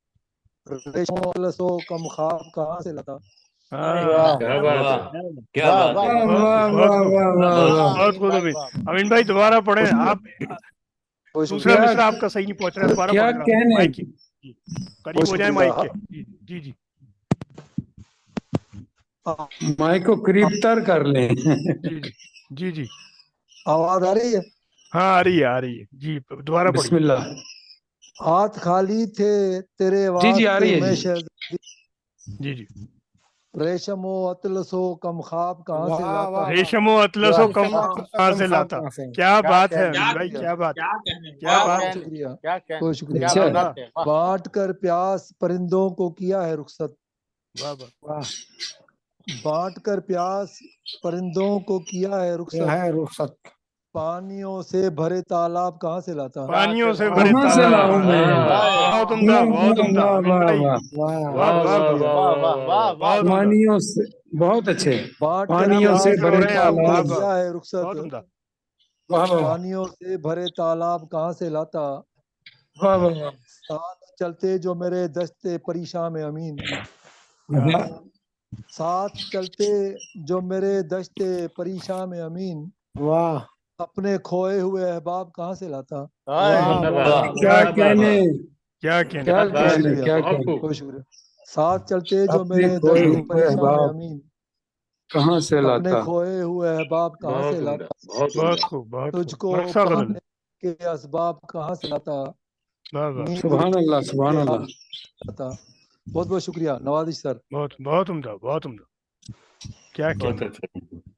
Speaker 11: रेशम लसो कम ख्वाब कहाँ से लाता।
Speaker 8: हाँ
Speaker 6: क्या बात है, क्या
Speaker 2: वाह
Speaker 6: बात
Speaker 2: वाह
Speaker 6: है।
Speaker 2: वाह
Speaker 8: बहुत खूब,
Speaker 10: वाह
Speaker 8: बहुत
Speaker 10: वाह
Speaker 8: खूब,
Speaker 10: वाह
Speaker 8: बहुत खूब
Speaker 2: भाई
Speaker 8: अमीन।
Speaker 2: वाह।
Speaker 8: अमीन भाई दोबारा पढ़े आप,
Speaker 11: बहुत
Speaker 8: दूसरा
Speaker 11: शुक्रिया,
Speaker 8: मिसरा आपका सही नहीं पहुंच रहा है, दोबारा
Speaker 10: क्या
Speaker 8: पढ़ेगा
Speaker 10: कहने।
Speaker 8: माइक के करीब
Speaker 11: बहुत
Speaker 8: हो जाए,
Speaker 11: शुक्रिया।
Speaker 8: माइक के। जी जी
Speaker 10: माइक को करीब तर कर लें।
Speaker 8: जी जी जी जी।
Speaker 11: आवाज आ रही है।
Speaker 8: हाँ आ रही है जी, दोबारा पढ़िए।
Speaker 10: बिस्मिल्लाह।
Speaker 11: हाथ खाली थे तेरे
Speaker 10: जी आ रही
Speaker 11: वास्ते
Speaker 10: है
Speaker 11: मैं
Speaker 10: जी।
Speaker 11: शहज़ादी,
Speaker 8: जी
Speaker 11: रेशमो अतलसो कम ख्वाब कहाँ से
Speaker 2: वाह
Speaker 11: लाता।
Speaker 2: वाह वाह।
Speaker 8: रेशमो अतलसो कम
Speaker 2: रेशम
Speaker 8: कहाँ से
Speaker 2: कम
Speaker 8: लाता।
Speaker 2: कहाँ से।
Speaker 8: क्या बात है
Speaker 1: कहने,
Speaker 8: अमीन भाई, क्या बात,
Speaker 3: क्या कहने,
Speaker 8: क्या
Speaker 3: वाह,
Speaker 8: बात।
Speaker 3: वाह।
Speaker 11: शुक्रिया,
Speaker 1: क्या कहने,
Speaker 11: बहुत शुक्रिया।
Speaker 1: क्या
Speaker 10: अच्छा।
Speaker 1: बात है, वाह
Speaker 11: बांट कर प्यास परिंदों को किया है रुखसत,
Speaker 8: वाह वाह।
Speaker 2: वाह।
Speaker 11: बांट कर प्यास परिंदों को किया है
Speaker 2: यह
Speaker 11: रुखसत,
Speaker 2: है रुखसत।
Speaker 11: पानियों से भरे तालाब कहाँ से लाता।
Speaker 8: पानियों से भरे
Speaker 10: कहाँ से
Speaker 8: तालाब।
Speaker 10: लाऊं मैं?
Speaker 8: बहुत उम्दा, बहुत उम्दा अमीन
Speaker 10: वाह
Speaker 8: भाई,
Speaker 10: वाह।
Speaker 2: वाह
Speaker 8: वाह वाह वाह,
Speaker 11: शुक्रिया।
Speaker 1: वाह वाह वाह वाह
Speaker 8: बहुत उम्दा।
Speaker 10: पानियों से, बहुत अच्छे।
Speaker 11: बांट कर
Speaker 10: पानियों से
Speaker 11: प्यास
Speaker 8: हो
Speaker 10: भरे
Speaker 8: रहे हैं आप,
Speaker 11: परिंदों
Speaker 8: वाह
Speaker 11: को
Speaker 10: तालाब।
Speaker 8: वाह,
Speaker 11: किया है रुखसत,
Speaker 8: बहुत उम्दा।
Speaker 10: वाह वाह वाह
Speaker 11: पानियों से भरे तालाब कहाँ से लाता।
Speaker 10: वाह वाह वाह।
Speaker 11: साथ चलते जो मेरे दस्ते परेशान में अमीन,
Speaker 10: वाह।
Speaker 11: साथ चलते जो मेरे दस्ते परेशान में अमीन,
Speaker 2: वाह
Speaker 11: अपने खोए हुए अहबाब कहाँ से लाता।
Speaker 1: हाय,
Speaker 2: वाह
Speaker 1: क्या
Speaker 2: वाह
Speaker 1: बात,
Speaker 2: वाह।
Speaker 10: क्या
Speaker 1: क्या बात,
Speaker 10: कहने,
Speaker 8: क्या कहने,
Speaker 10: क्या
Speaker 1: क्या बात
Speaker 10: कहने,
Speaker 1: है,
Speaker 10: क्या
Speaker 1: बहुत
Speaker 10: कहने।
Speaker 1: खूब।
Speaker 11: बहुत शुक्रिया। साथ चलते जो
Speaker 10: अपने
Speaker 11: मेरे
Speaker 10: खोए
Speaker 11: दस्ते
Speaker 10: हुए
Speaker 11: परेशान में
Speaker 10: अहबाब
Speaker 11: अमीन,
Speaker 10: कहाँ से
Speaker 11: अपने
Speaker 10: लाता।
Speaker 11: खोए हुए अहबाब कहाँ
Speaker 1: बहुत
Speaker 11: से
Speaker 1: उम्दा,
Speaker 11: लाता।
Speaker 1: बहुत
Speaker 8: बहुत
Speaker 1: उम्दा।
Speaker 8: खूब, बहुत खूब।
Speaker 11: तुझको
Speaker 8: नक्शा बदल,
Speaker 11: पाने के असबाब कहाँ से लाता।
Speaker 8: वाह वाह,
Speaker 11: नींद
Speaker 10: सुभान अल्लाह, सुभान
Speaker 11: के
Speaker 10: अल्लाह।
Speaker 11: लाता। बहुत बहुत शुक्रिया नवाजिश सर।
Speaker 8: बहुत बहुत उम्दा, बहुत उम्दा, क्या
Speaker 1: बहुत
Speaker 8: कहने।
Speaker 1: अच्छा।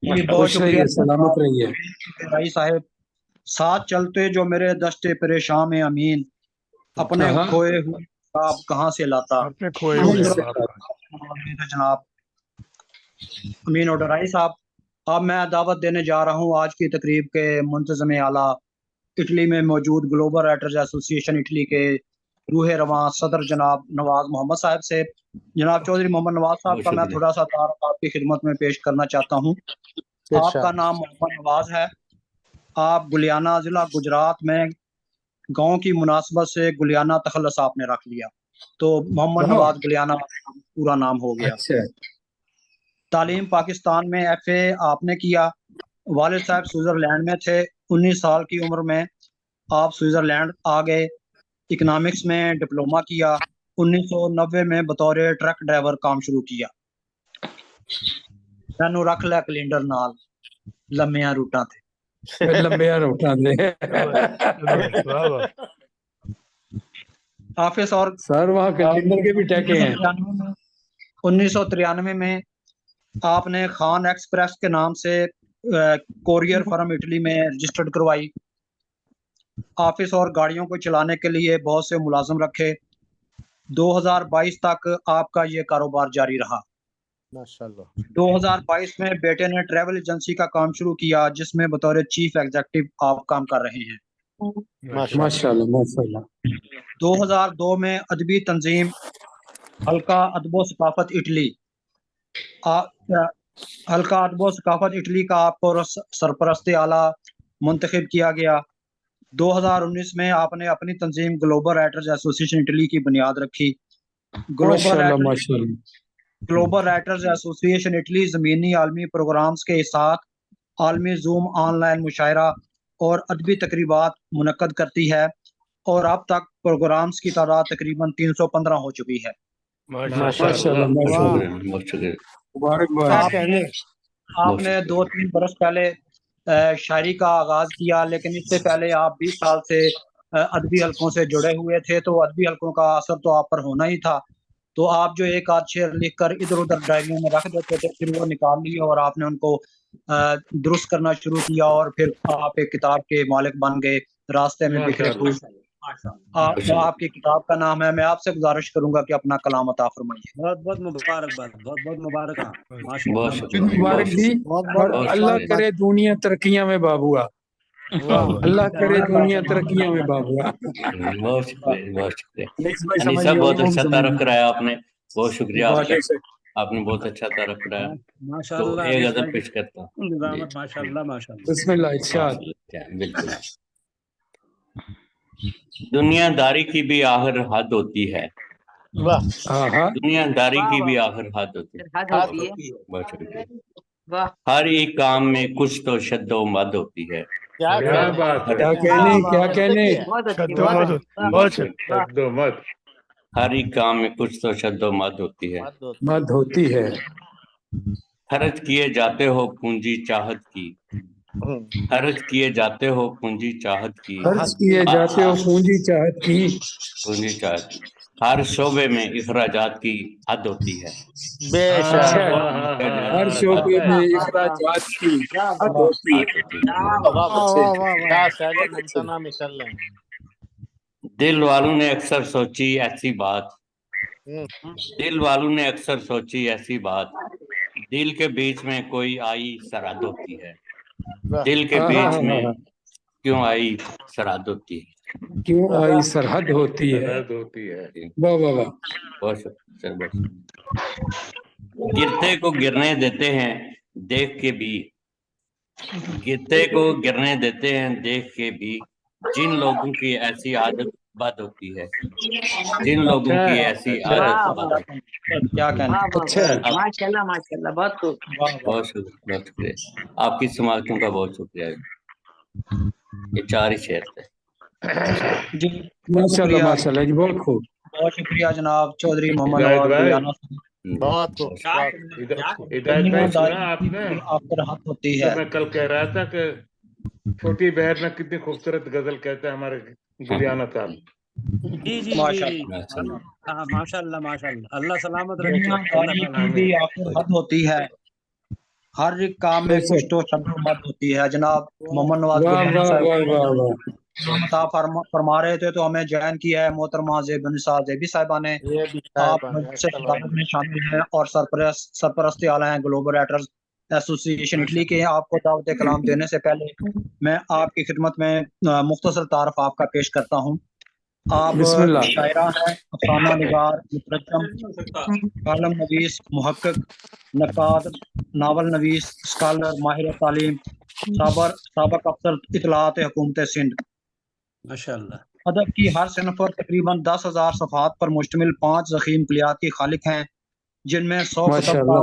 Speaker 5: जी बहुत
Speaker 10: खुश
Speaker 5: शुक्रिया
Speaker 10: रहिए, सलामत रहिए।
Speaker 5: भाई साहब। साथ चलते जो मेरे दस्ते परेशान में अमीन, अपने
Speaker 10: हाँ।
Speaker 5: खोए हुए आप कहाँ से लाता।
Speaker 8: अपने खोए
Speaker 10: कहाँ
Speaker 8: हुए
Speaker 10: से
Speaker 8: अहबाब
Speaker 10: लाता।
Speaker 8: का।
Speaker 5: जनाब अमीन ओडराई साहब, अब मैं दावत देने जा रहा हूँ आज की तकरीब के मुंतज़म आला, इटली में मौजूद ग्लोबल राइटर्स एसोसिएशन इटली के रूह रवां सदर जनाब नवाज मोहम्मद साहब से। जनाब चौधरी मोहम्मद नवाज साहब
Speaker 1: बहुत
Speaker 5: का मैं
Speaker 1: शुक्रिया।
Speaker 5: थोड़ा सा तारुफ आपकी खिदमत में पेश करना चाहता हूँ। आपका नाम मोहम्मद नवाज है। आप गुलियाना जिला गुजरात में गांव की मुनासबत से गुलियाना तखल्लुस आपने रख लिया, तो मोहम्मद
Speaker 10: वाह।
Speaker 5: नवाज गुलियाना पूरा नाम हो गया।
Speaker 10: अच्छा।
Speaker 5: तालीम पाकिस्तान में एफए आपने किया। वालिद साहब स्विट्जरलैंड में थे। 19 साल की उम्र में आप स्विट्जरलैंड आ गए। इकोनॉमिक्स में डिप्लोमा किया। 1990 में बतौर ट्रक ड्राइवर काम शुरू किया। मैनू रख लिया कैलेंडर नाल, लम्बियां रूटां थे।
Speaker 10: लंबे रोटा दे।
Speaker 8: शाबाश, वाह वाह।
Speaker 5: हाफिज और
Speaker 10: सर वहाँ कैलेंडर के भी टैके हैं।
Speaker 5: 1993 में आपने खान एक्सप्रेस के नाम से कोरियर फर्म इटली में रजिस्टर्ड करवाई। ऑफिस और गाड़ियों को चलाने के लिए बहुत से मुलाजिम रखे। 2022 तक आपका ये कारोबार जारी रहा।
Speaker 2: माशाल्लाह।
Speaker 5: 2022 में बेटे ने ट्रैवल एजेंसी का काम शुरू किया, जिसमें बतौर चीफ एग्जीक्यूटिव आप काम कर रहे हैं।
Speaker 10: माशाल्लाह माशाल्लाह।
Speaker 5: 2002 में अदबी तंजीम हल्का अदबो सकाफत इटली हल्का अदबो सकाफत इटली का आपको सरपरस्त आला मुंतखब किया गया। 2019 में आपने अपनी तंजीम ग्लोबल राइटर्स एसोसिएशन इटली की बुनियाद रखी। ग्लोबल राइटर्स एसोसिएशन इटली ज़मीनी आलमी प्रोग्राम्स के साथ आलमी जूम ऑनलाइन मुशायरा और अदबी तकरीबात मुनक्कद करती है, और अब तक प्रोग्राम्स की तादाद तकरीबन 315 हो चुकी है।
Speaker 10: माशाल्लाह माशाल्लाह।
Speaker 1: बहुत शुक्रिया।
Speaker 10: मुबारकबाद।
Speaker 5: आपने 2-3 बरस पहले शायरी का आगाज किया, लेकिन इससे पहले आप 20 साल से अदबी हलकों से जुड़े हुए थे, तो अदबी हलकों का असर तो आप पर होना ही था। तो आप जो एक आध शेर लिख कर इधर उधर डायरियों में रख देते थे, फिर वो निकाल लिए और आपने उनको दुरुस्त करना शुरू किया, और फिर आप एक किताब के मालिक बन गए, रास्ते में बिखरे फूल। आपकी किताब का नाम है। मैं आपसे गुजारिश करूंगा कि अपना कलाम अता फरमाइए।
Speaker 6: बहुत बहुत मुबारकबाद, बहुत बहुत मुबारक।
Speaker 1: बहुत शुक्रिया।
Speaker 10: मुबारक दी। और अल्लाह करे दुनिया तरक्कियां में बाबुआ। अल्लाह करे दुनिया तरक्कियां में बाबुआ।
Speaker 1: बहुत शुक्रिया, बहुत शुक्रिया।
Speaker 10: भाई
Speaker 1: अनीसा बहुत अच्छा
Speaker 10: समझिए।
Speaker 1: तारफ कराया आपने, बहुत शुक्रिया आपका,
Speaker 10: बहुत
Speaker 1: आपने बहुत अच्छा तारफ कराया। तो
Speaker 6: माशाल्लाह
Speaker 1: एक गजल पेश करता हूँ।
Speaker 6: निजामत, माशाल्लाह माशाल्लाह।
Speaker 10: बिस्मिल्लाह इरशाद।
Speaker 1: बिल्कुल। दुनियादारी की भी आखिर हद होती है। दुनियादारी की भी आखिर हद होती है। बहुत शुक्रिया। हर एक काम में कुछ तो शद्दो मद होती है।
Speaker 10: क्या बात है। क्या कहने
Speaker 1: शद्दो मद। हर एक काम में कुछ तो शद्दो मद होती है।
Speaker 10: मद होती है।
Speaker 1: खर्च किए जाते हो पूंजी चाहत की, खर्च किए जाते हो पूंजी चाहत की,
Speaker 10: खर्च किए जाते हो पूंजी चाहत की,
Speaker 1: पूंजी चाहत की। हर शोबे में इखराजात की हद होती है।
Speaker 10: अच्छा, हर शोबे में इखराजात की हद होती है।
Speaker 1: दिल वालों ने अक्सर सोची ऐसी बात, दिल वालों ने अक्सर सोची ऐसी बात, दिल के बीच में कोई आई सरहद होती है। दिल के बीच में क्यों आई सरहद होती है।
Speaker 10: क्यों आई सरहद होती है। वाह वाह वाह।
Speaker 1: बहुत शुक्रिया, बहुत शुक्रिया। गिरते को गिरने देते हैं देख के भी, गिरते को गिरने देते हैं देख के भी, जिन लोगों की ऐसी आदत बद होती है, जिन लोगों की ऐसी आदत बद होती है।
Speaker 5: क्या कहना।
Speaker 9: माशाल्लाह माशाल्लाह, बहुत खूब।
Speaker 1: बहुत शुक्रिया, बहुत शुक्रिया। आपकी समातों का बहुत शुक्रिया। ये 4 ही शेर थे
Speaker 5: जी।
Speaker 10: माशाल्लाह माशाल्लाह जी, बहुत खूब।
Speaker 5: बहुत शुक्रिया जनाब चौधरी मोहम्मद नवाज गुलियाना।
Speaker 6: बहुत हिदायत भाई सुना आपने,
Speaker 5: आपको राहत होती है।
Speaker 6: तो मैं कल कह रहा था कि छोटी बहन में कितनी खूबसूरत गजल कहते हैं हमारे गुलियाना साहब।
Speaker 9: जी जी
Speaker 5: माशाल्लाह
Speaker 9: माशाल्लाह माशाल्लाह, अल्लाह सलामत रखे।
Speaker 5: की भी आखिर हद होती है, हर एक काम में कुछ तो मत होती है। जनाब मोहम्मद नवाज गुलियाना साहब फरमा रहे थे तो हमें ज्वाइन किया है मोहतरमा जेबी साहिबा ने। आप से में शामिल हैं और सरपरस्ती आला हैं ग्लोबल राइटर्स एसोसिएशन इटली के। आपको दावत कलाम देने से पहले मैं आपकी खिदमत में मुख्तसर तारफ आपका पेश करता हूँ। आप शायरा हैं, अफसाना निगार, मुतरज्जम, कालम नवीस, मुहक्किक, नकाद, नावल नवीस, स्कॉलर, माहिर तालीम, साबक अफसर इतलात हुकूमत सिंध।
Speaker 9: माशाल्लाह।
Speaker 5: अदब की हर सनफ पर तकरीबन 10,000 सफ़हात पर मुश्तमिल 5 ज़ख़ीम कुलियात के खालिक हैं, जिनमें 100 कुतुब का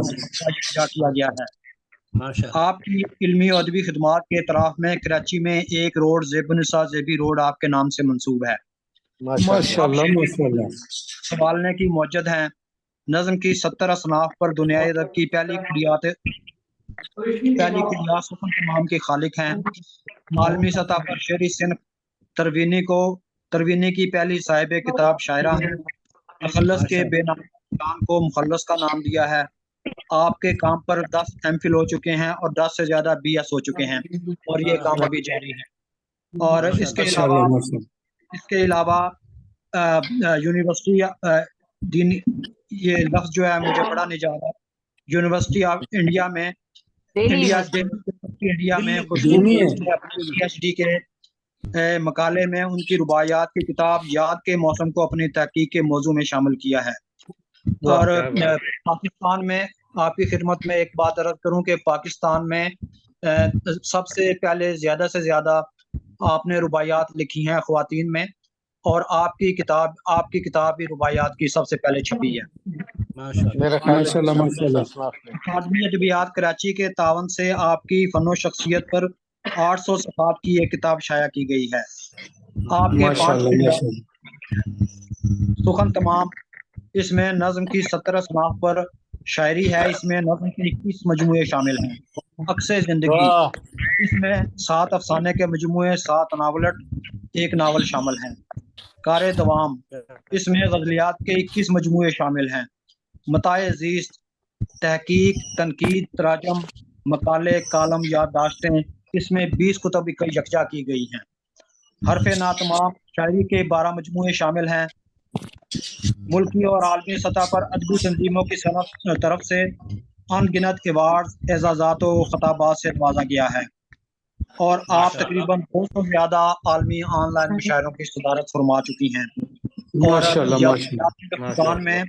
Speaker 5: इख्तियार किया गया है। आपकी इल्मी और अदबी खिदमात के इतराफ़ में कराची में एक रोड ज़ेबुनिसा ज़ेबी रोड आपके नाम से मंसूब है।
Speaker 10: माशाल्लाह माशाल्लाह।
Speaker 5: संभालने की मौजूद हैं। नज़्म की 70 असनाफ पर दुनियाई अदब की पहली कुलियात सुखन तमाम के खालिक हैं। आलमी सतह पर शेरी सिन्फ तरवीनी की पहली साहिब किताब शायरा हैं। मुखल्लस के बेनाम को मुखल्लस का नाम दिया है। आपके काम पर 10 एमफिल हो चुके हैं और 10 से ज्यादा बीएस हो चुके हैं और ये काम अभी जारी है। और इसके अलावा यूनिवर्सिटी ये लफ्ज जो है मुझे पढ़ा नहीं जा रहा। यूनिवर्सिटी ऑफ इंडिया में PhD के मकाले में उनकी रुबायात की किताब याद के मौसम को अपनी तहकीक के मौजू में शामिल किया है। और पाकिस्तान में आपकी खिदमत में एक बात अर्ज करूं कि पाकिस्तान में सबसे पहले ज़्यादा से ज़्यादा आपने रुबायात लिखी हैं ख्वातीन में, और आपकी किताब भी रुबायात की सबसे पहले छपी है। अकादमी अदबियात कराची के तावन से आपकी फनो शख्सियत पर 800 सफ़हात की एक किताब शाया की गई है। आपके 5 सुखन तमाम, इसमें नज़्म की 17 असनाफ पर शायरी है। इसमें नज़्म के 21 मजमूए शामिल हैं। अक्से जिंदगी, इसमें 7 अफसाने के मजमूए, 7 नावलट, 1 नावल शामिल हैं। कारे दवाम, इसमें गज़लियात के 21 मजमूए शामिल हैं। मताए ज़ीस्त, तहकीक, तनकीद, तराजम, मकाले, कालम, याददाश्तें, इसमें 20 कुतुब यकजा की गई हैं। हरफ़े नातमाम शायरी के 12 मजमूए शामिल हैं। मुल्की और आलमी सतह पर अदबी तंजीमों की तरफ से अनगिनत अवार्ड, एजाज़ात और खताबात से नवाजा गया है। और आप तकरीबन 200 से ज़्यादा आलमी ऑनलाइन मुशायरों की सदारत फरमा चुकी हैं। और पाकिस्तान में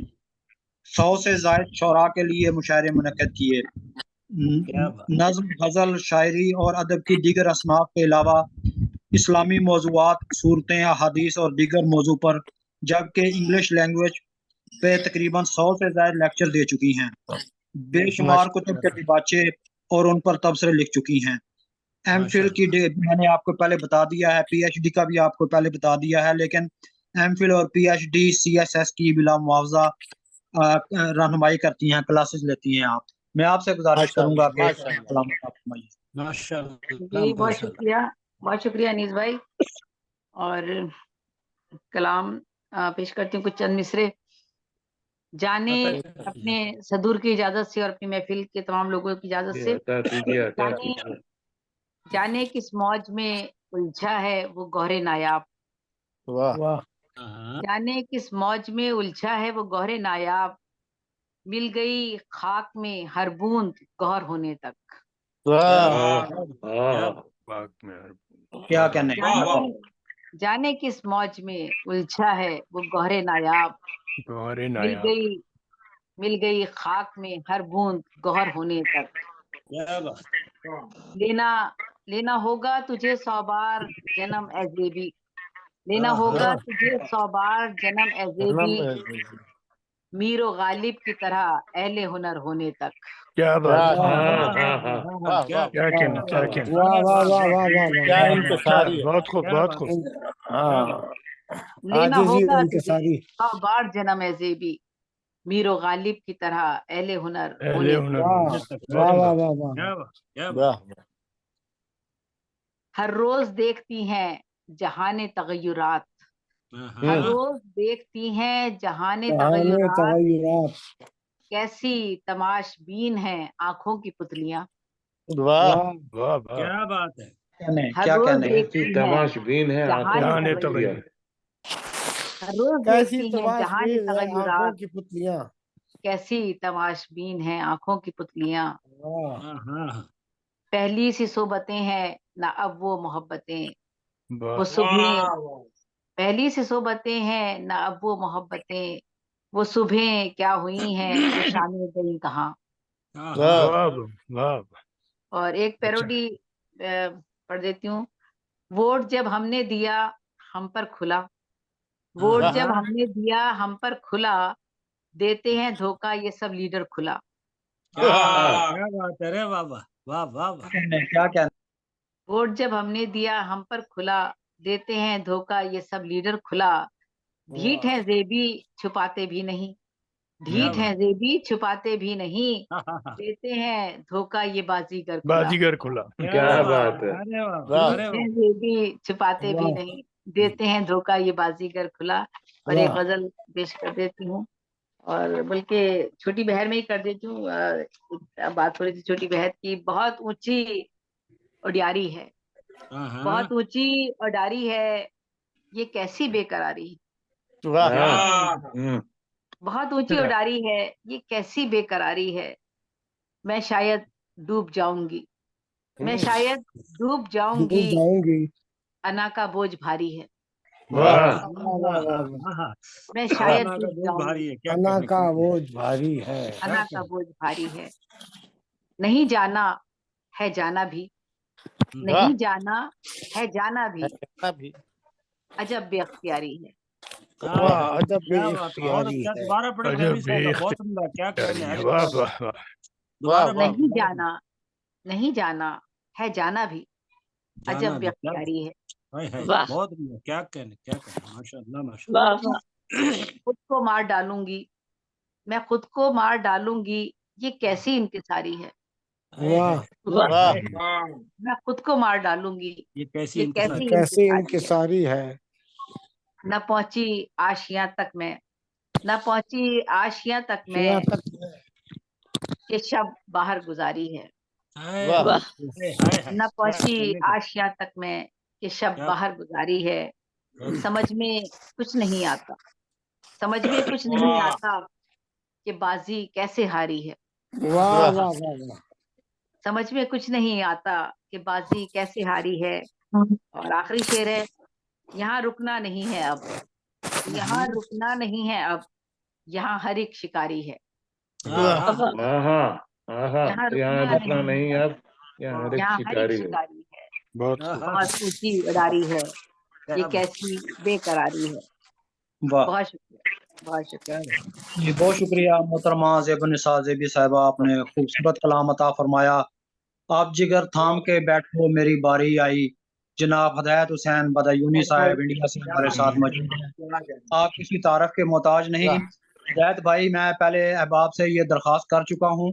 Speaker 5: 100 से ज़ायद शोरा के लिए मुशायरे मुनक्किद किए। नज़्म, गज़ल, शायरी और अदब की दीगर असनाफ के अलावा इस्लामी मौज़ूआत, सूरतें, अहादीस और दीगर मौजू पर, जबकि इंग्लिश लैंग्वेज पे तकरीबन 100 से ज़ायद लेक्चर दे चुकी हैं। बेशुमार कुतुब के दिबाचे और उन पर तबसरे लिख चुकी हैं। एमफिल की मैंने आपको पहले बता दिया है, PhD का भी आपको पहले बता दिया है, लेकिन एमफिल और PhD CSS की बिला मुआवजा रहनुमाई करती हैं, क्लासेस लेती हैं आप। मैं आपसे गुजारिश करूंगा कि
Speaker 12: जी बहुत शुक्रिया अनीस भाई। और कलाम पेश करती हूँ कुछ चंद मिसरे। जाने अपने सदूर की इजाजत से और अपनी महफिल के तमाम लोगों की इजाजत से, जाने किस मौज में उलझा है वो गौहरे नायाब।
Speaker 2: वाह।
Speaker 12: जाने किस मौज में उलझा है वो गौहरे नायाब, मिल गई खाक में हर बूंद गौहर होने तक।
Speaker 5: क्या कहने।
Speaker 12: जाने किस मौज में उलझा है वो गौहरे नायाब, मिल गई खाक में हर बूंद गौहर होने तक। लेना होगा तुझे 100 बार जन्म ए ज़ेबी, लेना होगा तुझे 100 बार जन्म ए ज़ेबी, मीरो गालिब की तरह अहले हुनर होने तक।
Speaker 8: क्या बात, क्या कहना, क्या कहना, क्या इंतशारी, बहुत खूब, बहुत खूब।
Speaker 12: लेना होगा तुझे 100 बार जन्म ए ज़ेबी, मीरो गालिब की तरह अहले हुनर होने तक। हर रोज देखती हैं जहाने तगय्युरात, हर रोज देखती हैं जहाने तगय्युरात, कैसी तमाशबीन है आंखों की पुतलियां।
Speaker 8: वाह वाह, क्या बात है।
Speaker 12: हर रोज देखती हैं
Speaker 6: तमाशबीन है
Speaker 12: जहाने तगय्युरात, हर रोज देखती हैं जहाने तगय्युरात
Speaker 2: की पुतलियां,
Speaker 12: कैसी तमाशबीन है आंखों की पुतलियां। पहली सी सोबतें हैं ना अब वो मोहब्बतें, वो सुबह पहली सी सोबतें हैं ना अब वो मोहब्बतें, वो सुबह क्या हुई हैं वो शामें गई कहाँ। और एक पैरोडी पढ़ देती हूँ। वोट जब हमने दिया हम पर खुला, वोट जब हमने दिया हम पर खुला, देते हैं धोखा ये सब लीडर खुला।
Speaker 8: क्या बात है रे बाबा, वाह वाह वाह।
Speaker 5: क्या कहना।
Speaker 12: वोट जब हमने दिया हम पर खुला, देते हैं धोखा ये सब लीडर खुला। ढीठ है ज़ेबी छुपाते भी नहीं, ढीठ है ज़ेबी छुपाते भी नहीं, देते हैं धोखा ये बाजीगर खुला।
Speaker 8: बाजीगर खुला,
Speaker 6: क्या बात है।
Speaker 12: ढीठ है ज़ेबी छुपाते भी नहीं, देते हैं धोखा ये बाजीगर खुला। और एक गजल पेश कर देती हूँ, और बल्कि छोटी बहर में ही कर देती हूँ। बात हो रही थी छोटी बहर की। बहुत ऊंची उड़ियारी है, बहुत ऊंची उड़ारी है, ये कैसी बेकरारी है। बहुत ऊंची उड़ारी है, ये कैसी बेकरारी है, मैं शायद डूब जाऊंगी, मैं शायद डूब जाऊंगी, अना का बोझ भारी है। मैं शायद डूब जाऊंगी,
Speaker 2: अना का बोझ भारी है,
Speaker 12: अना का बोझ भारी है। नहीं जाना है जाना भी, नहीं जाना है जाना भी, अजब बेख्तियारी है।
Speaker 2: अजब बेख्तियारी है।
Speaker 8: बहुत उम्दा, क्या कहने। वाह वाह वाह।
Speaker 12: नहीं जाना, नहीं जाना है जाना भी, अजब बेख्तियारी है।
Speaker 8: बहुत क्या कहने, क्या कहने, माशाअल्लाह माशाअल्लाह।
Speaker 12: खुद को मार डालूंगी, मैं खुद को मार डालूंगी, ये कैसी इंकिसारी है। मैं खुद को मार डालूंगी, ये कैसी
Speaker 2: इंकिसारी है।
Speaker 12: न पहुंची आशियां तक मैं, न पहुंची आशियां तक मैं, ये शब बाहर गुजारी है। न पहुंची आशियां तक मैं, ये शब बाहर गुजारी है। समझ में कुछ नहीं आता, समझ में कुछ नहीं आता कि बाजी कैसे हारी है। समझ में कुछ नहीं आता कि बाजी कैसे हारी है। और आखिरी शेर है, यहाँ रुकना नहीं है अब, यहाँ रुकना नहीं है अब, यहाँ हर एक शिकारी है। यहाँ रुकना नहीं अब, यहाँ हर एक शिकारी है। बहुत ऊंची उड़ारी है, ये कैसी बेकरारी है। बहुत शुक्रिया, बहुत शुक्रिया
Speaker 5: जी, बहुत शुक्रिया मोहतरमा ज़ेबुन्निसा ज़ेबी साहिबा, आपने खूबसूरत कलाम अता फरमाया। आप जिगर थाम के बैठो मेरी बारी आई। जनाब हदायत हुसैन बदायूनी साहब इंडिया से हमारे साथ मौजूद हैं। आप किसी तारफ के मोहताज नहीं, हिदायत भाई, मैं पहले अहबाब से ये दरख्वास्त कर चुका हूँ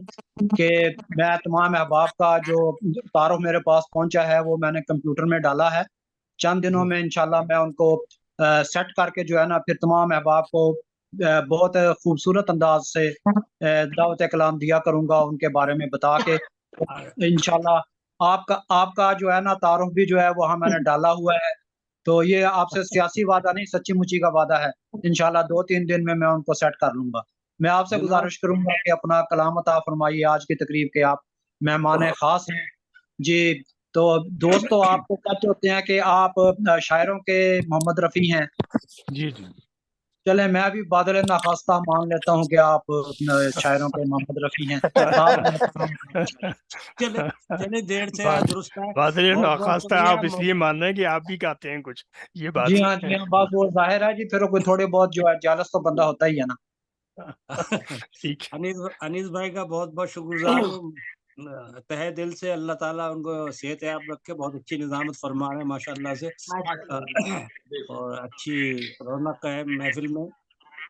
Speaker 5: कि मैं तमाम अहबाब का जो तारुफ मेरे पास पहुंचा है वो मैंने कंप्यूटर में डाला है। चंद दिनों में इंशाल्लाह मैं उनको सेट करके जो है ना फिर तमाम अहबाब को बहुत खूबसूरत अंदाज से दावत कलाम दिया करूंगा, उनके बारे में बता के। इंशाल्लाह आपका जो है ना तारुफ भी जो है वहाँ मैंने डाला हुआ है। तो ये आपसे सियासी वादा नहीं, सच्ची मुची का वादा है। इंशाल्लाह 2-3 दिन में मैं उनको सेट कर लूंगा। मैं आपसे गुजारिश करूंगा कि अपना कलाम अता फरमाइए आज की तकरीब के, आप मेहमान खास हैं जी। तो दोस्तों, आपको कहते होते हैं कि आप शायरों के मोहम्मद रफ़ी हैं।
Speaker 8: जी जी।
Speaker 5: चले मैं भी बादल नाखास्ता मान लेता हूँ कि आप शायरों के मोहम्मद रफ़ी हैं।
Speaker 13: चले देर से आया दुरुस्त है।
Speaker 8: बादल
Speaker 13: बहुत
Speaker 8: नाखास्ता आप इसलिए मान रहे हैं कि आप भी गाते हैं कुछ, ये बात
Speaker 5: जी हाँ बस वो जाहिर है जी, फिर कोई थोड़े बहुत जो है जालस तो बंदा होता ही है ना।
Speaker 8: ठीक।
Speaker 13: अनीस भाई का बहुत बहुत शुक्रगुजार हूँ तहे दिल से। अल्लाह ताला उनको सेहत याब रखे, बहुत अच्छी निजामत फरमा रहे हैं माशाल्लाह से, और अच्छी रौनक है महफिल में।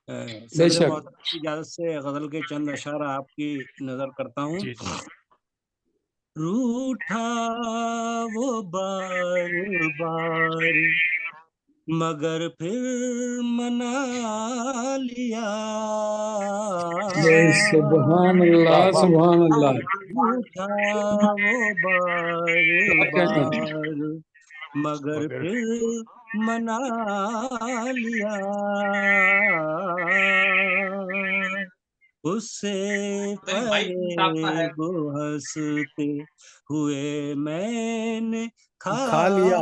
Speaker 13: सदर मोहतरम की इजाजत से गजल के चंद अशार आपकी नजर करता हूँ। रूठा वो बार बार मगर फिर मना लिया,
Speaker 10: सुभान अल्लाह सुभान अल्लाह।
Speaker 13: रूठा वो बार बार मगर फिर मना लिया, उससे फरेब हंसते हुए मैंने खा लिया,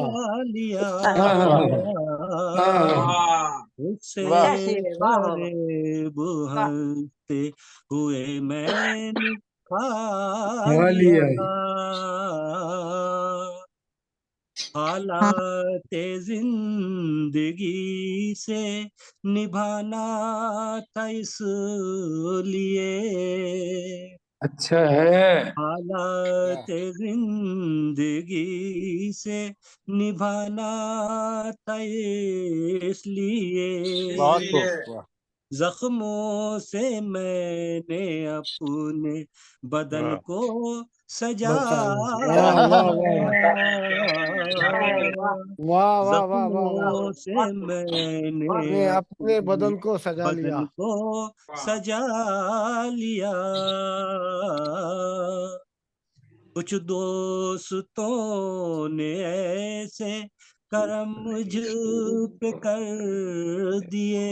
Speaker 13: उससे फरेब हंसते हुए मैंने खा लिया। हालात जिंदगी से निभाना था इसलिए,
Speaker 10: अच्छा है।
Speaker 13: हालात जिंदगी से निभाना था इसलिए, जख्मों से मैंने अपने बदन को सजा जख्मों से मैंने
Speaker 2: अपने बदन को सजा लिया,
Speaker 13: बदन को सजा लिया। कुछ दोस्तों ने ऐसे करम मुझ पे कर दिए,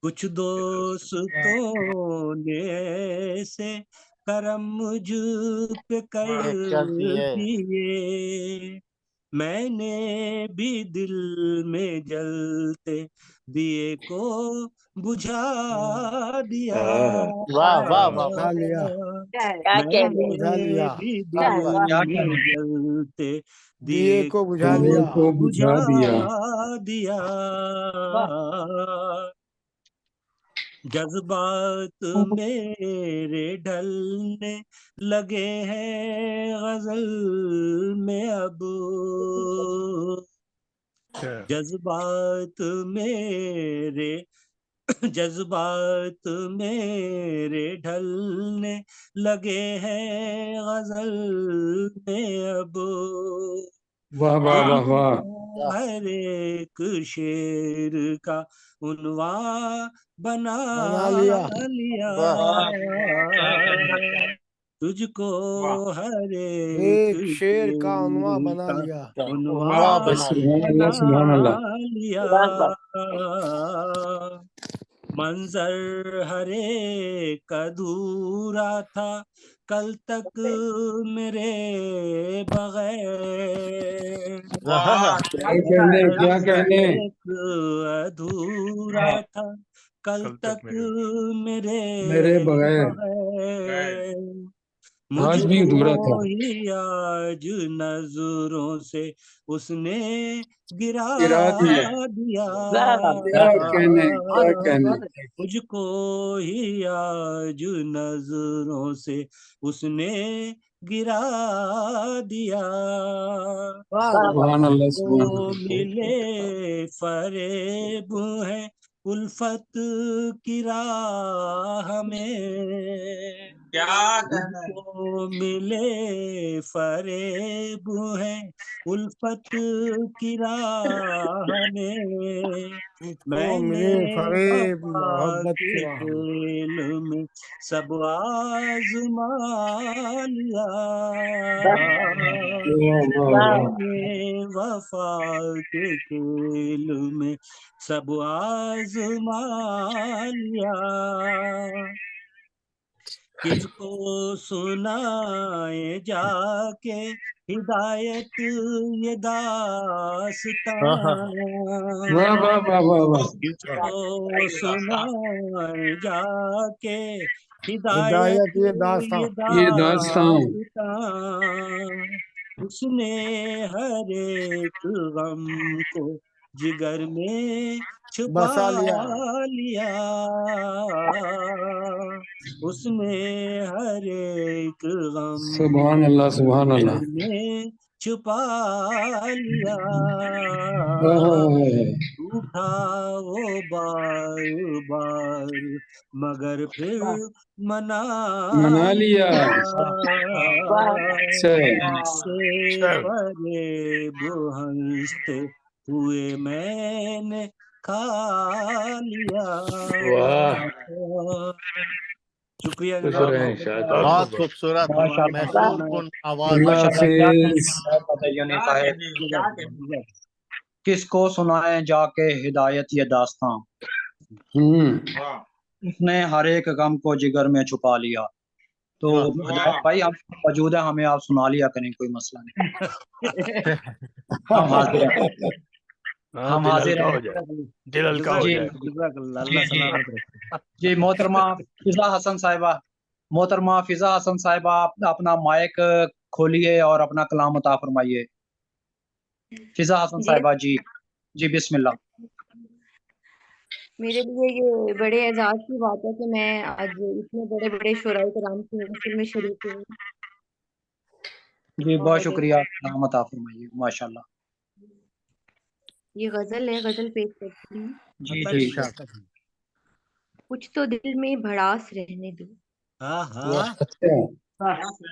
Speaker 13: कुछ दोस्तों ने ऐसे करम मुझ पे कर दिए, मैंने भी दिल में जलते दिए को बुझा दिया, मैंने भी दिल में जलते दिए को बुझा दिया। जज्बात मेरे ढलने लगे हैं गजल में अब, जज्बात मेरे ढलने लगे हैं गजल में अब,
Speaker 10: वाह वाह वाह वाह।
Speaker 13: हर एक शेर का उन्वान बना लिया, तुझको हर एक शेर का उन्वान बना लिया, मंजर हर एक अधूरा था कल तक मेरे बगैर,
Speaker 10: क्या कहने
Speaker 13: अधूरा था कल तक
Speaker 10: मेरे बगैर, आज भी अधूरा था।
Speaker 13: आज नजरों से उसने गिरा दिया,
Speaker 10: क्या कहने।
Speaker 13: मुझको ही आज नजरों से उसने गिरा दिया, तो मिले फरेब है उल्फत की राह में
Speaker 3: क्या कहना है?
Speaker 13: जिसको मिले फरेब है उल्फत की राह में, मैंने
Speaker 2: मिले फरेब
Speaker 13: वफा
Speaker 2: मोहब्बत
Speaker 13: के
Speaker 2: की राह में।
Speaker 13: खेल में सब आजमा लिया, मैंने वफा के खेल में सब आजमा लिया, किसको सुनाए जाके हिदायत ये दास्तां,
Speaker 10: वाह वाह वाह वाह वाह।
Speaker 13: किसको सुनाए जाके हिदायत
Speaker 2: हिदायत ये दास्तां,
Speaker 10: ये दास्तां
Speaker 13: उसने हर एक गम को जिगर में छुपा
Speaker 2: बसा लिया।
Speaker 13: लिया, उसने हर एक गम
Speaker 10: सुभान अल्लाह सुभान अल्लाह।
Speaker 13: जिगर में छुपा लिया, उठा वो बार बार मगर फिर मना
Speaker 10: मना लिया।
Speaker 13: से फरेब हंसते हुए मैंने खा लिया। शुक्रिया जनाब।
Speaker 8: बहुत खूबसूरत, महसूरकुन आवाज।
Speaker 5: किसको सुनाए जाके हिदायत ये दास्तां, उसने हर एक गम को जिगर में छुपा लिया। तो भाई आप मौजूद है, हमें आप सुना लिया करें, कोई मसला नहीं। हम हाजिर हैं, हम हाजिर हैं।
Speaker 8: दिल हल्का हो जाए।
Speaker 5: जी मोहतरमा फिजा हसन साहिबा, मोहतरमा फिजा हसन साहिबा, अपना माइक खोलिए और अपना कलाम अता फरमाइए। फिजा हसन साहिबा जी, जी बिस्मिल्लाह।
Speaker 14: मेरे लिए ये बड़े एजाज की बात है कि मैं आज इतने बड़े बड़े शुराए कराम की महफिल में शरीक हूँ।
Speaker 5: जी बहुत शुक्रिया, कलाम अता फरमाइए। माशाल्लाह।
Speaker 14: ये गजल है, गजल पेश करती हूँ।
Speaker 5: जी जी।
Speaker 14: कुछ तो दिल में भड़ास रहने दो, तो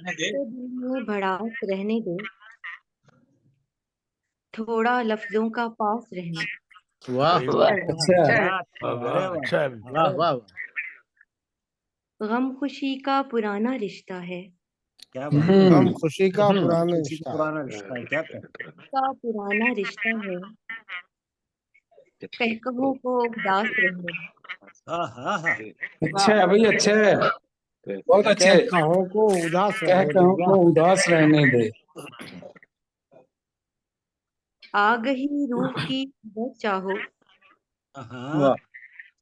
Speaker 14: दिल में भड़ास रहने दो, थोड़ा लफ्जों का पास रहने दो। गम खुशी का पुराना रिश्ता है,
Speaker 13: क्या
Speaker 2: गम खुशी का पुराना रिश्ता
Speaker 13: है, क्या
Speaker 14: का पुराना रिश्ता है, कहकहों को उदास रहने दो।
Speaker 10: अच्छा है भाई, अच्छा है, बहुत अच्छे।
Speaker 2: कहकहों को उदास रहने
Speaker 10: कहकहों को उदास रहने दे।
Speaker 14: आ गई रूह की अगर चाहो,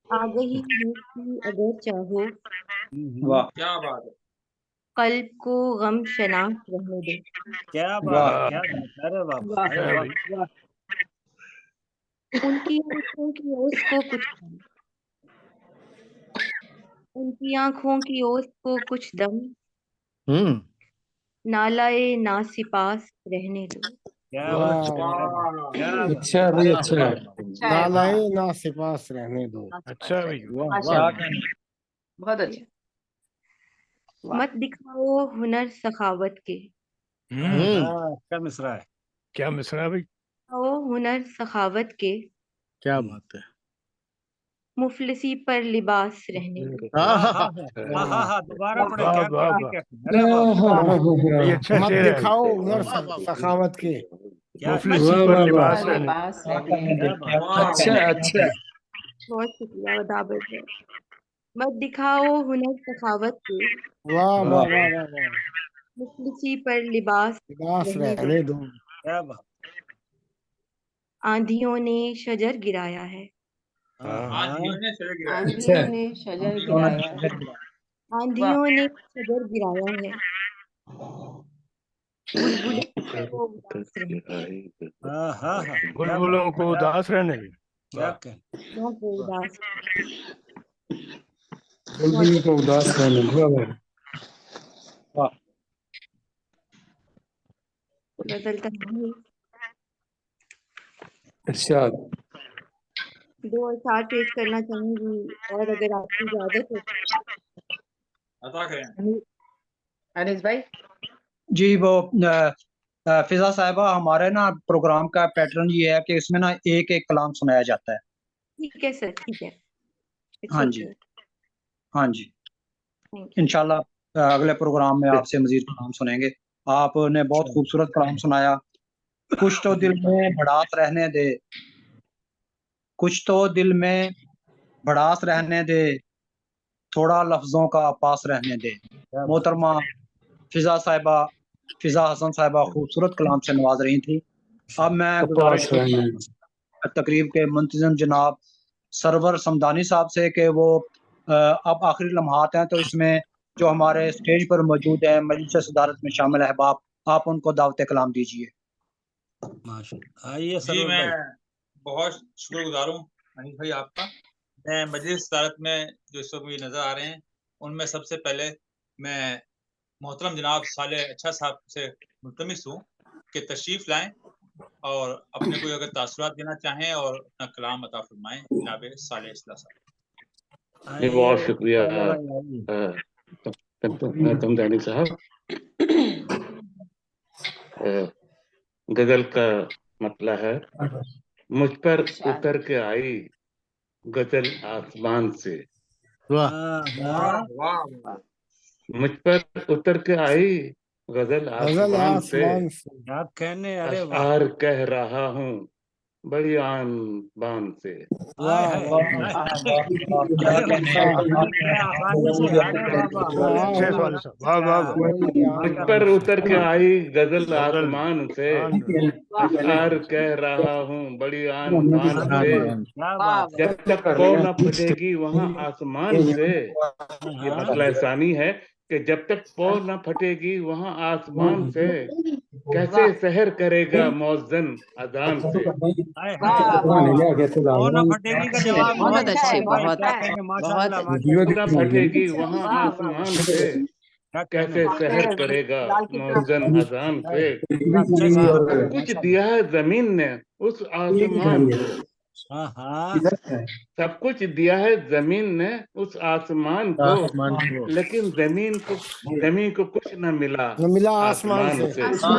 Speaker 14: आ गई रूह की अगर चाहो,
Speaker 3: क्या बात है,
Speaker 14: कल्ब को गम शनास रहने दो।
Speaker 13: क्या बात, क्या बात, अरे बाबा, अरे वाह।
Speaker 14: उनकी आंखों की ओस को कुछ दम, उनकी आंखों की ओस को कुछ दम, नालाए नासिपास रहने दो।
Speaker 10: अच्छा है भाई, अच्छा है।
Speaker 2: नालाए नासिपास रहने दो।
Speaker 8: अच्छा भाई,
Speaker 12: बहुत अच्छा।
Speaker 14: मत दिखाओ हुनर सखावत के,
Speaker 13: क्या मिसरा है,
Speaker 8: क्या मिसरा है भाई।
Speaker 14: दिखाओ हुनर सखावत के,
Speaker 8: क्या बात है।
Speaker 14: मुफलिसी पर लिबास रहने दो।
Speaker 13: दोबारा पढ़े, क्या
Speaker 2: मत दिखाओ हुनर सखावत के,
Speaker 8: मुफलिसी पर लिबास रहने।
Speaker 10: अच्छा अच्छा।
Speaker 14: बहुत शुक्रिया वदाबत है। मत दिखाओ हुनर सखावत के,
Speaker 2: वाह वाह वाह वाह वाह,
Speaker 14: मुफलिसी पर लिबास
Speaker 2: रहने दो।
Speaker 13: क्या बात।
Speaker 14: आंधियों ने शजर गिराया है,
Speaker 4: आंधियों ने शजर गिराया है,
Speaker 14: आंधियों ने शजर गिराया है,
Speaker 8: बुलबुलों को उदास रहने दे।
Speaker 10: बुलबुलों को उदास रहने दो।
Speaker 14: गजल तक
Speaker 10: इरशाद।
Speaker 14: 2 अशआर पेश करना चाहूंगी, और अगर आपकी इजाजत हो।
Speaker 3: अता करें।
Speaker 12: अनिस भाई।
Speaker 5: जी वो फिजा साहिबा, हमारे ना प्रोग्राम का पैटर्न ये है कि इसमें ना एक एक कलाम सुनाया जाता है।
Speaker 14: ठीक है सर, ठीक है।
Speaker 5: हाँ जी, हाँ जी, इंशाल्लाह अगले प्रोग्राम में आपसे मजीद कलाम सुनेंगे। आपने बहुत खूबसूरत कलाम सुनाया। कुछ तो दिल में भड़ास रहने दे, कुछ तो दिल में भड़ास रहने दे, थोड़ा लफ्जों का पास रहने दे। मोहतरमा फिजा साहिबा, फिजा हसन साहिबा खूबसूरत कलाम से नवाज रही थी। अब मैं गुजारिश तकरीब के मुंतज़िम जनाब सरवर समदानी साहब से कि वो अब आखिरी लम्हात हैं, तो इसमें जो हमारे स्टेज पर मौजूद है मजलिस सदारत में शामिल अहबाब, आप उनको दावत कलाम दीजिए।
Speaker 13: आइए
Speaker 3: जी, मैं बहुत शुक्रगुजार हूँ अनिल भाई आपका। मैं मजलिस सदारत में जो इस वक्त मुझे नजर आ रहे हैं, उनमें सबसे पहले मैं मोहतरम जनाब साले अच्छा साहब से मुल्तमिस हूँ कि तशरीफ लाएं और अपने कोई अगर तासुरात देना चाहें और अपना कलाम अता फरमाएं। जनाब साले इस्ला साहब।
Speaker 6: जी बहुत शुक्रिया तमदानी साहब। गजल का मतला है, मुझ पर उतर के आई गजल आसमान से।
Speaker 2: वाह
Speaker 3: वाह वाह।
Speaker 6: मुझ पर उतर के आई गजल
Speaker 2: गजल
Speaker 6: आसमान से,
Speaker 2: आसमान से।
Speaker 13: क्या कहने, अरे वाह।
Speaker 6: अशआर कह रहा हूँ बड़ी आन बान से।
Speaker 2: वाह
Speaker 6: मुझ पर उतर के आई गजल आसमान से, अशआर कह रहा हूँ बड़ी आन बान से। जब तक पौ न फटेगी वहाँ आसमान से, ये मतला सानी है कि जब तक पौ न फटेगी वहाँ आसमान से, कैसे सहर करेगा मौजन अजान से।
Speaker 4: बहुत अच्छे, बहुत
Speaker 6: न फटेगी वहाँ आसमान से, कैसे सहर करेगा मौजन अजान से। सब कुछ दिया है जमीन ने उस आसमान को, सब कुछ दिया है जमीन ने उस आसमान को, लेकिन जमीन को कुछ न मिला आसमान से। सब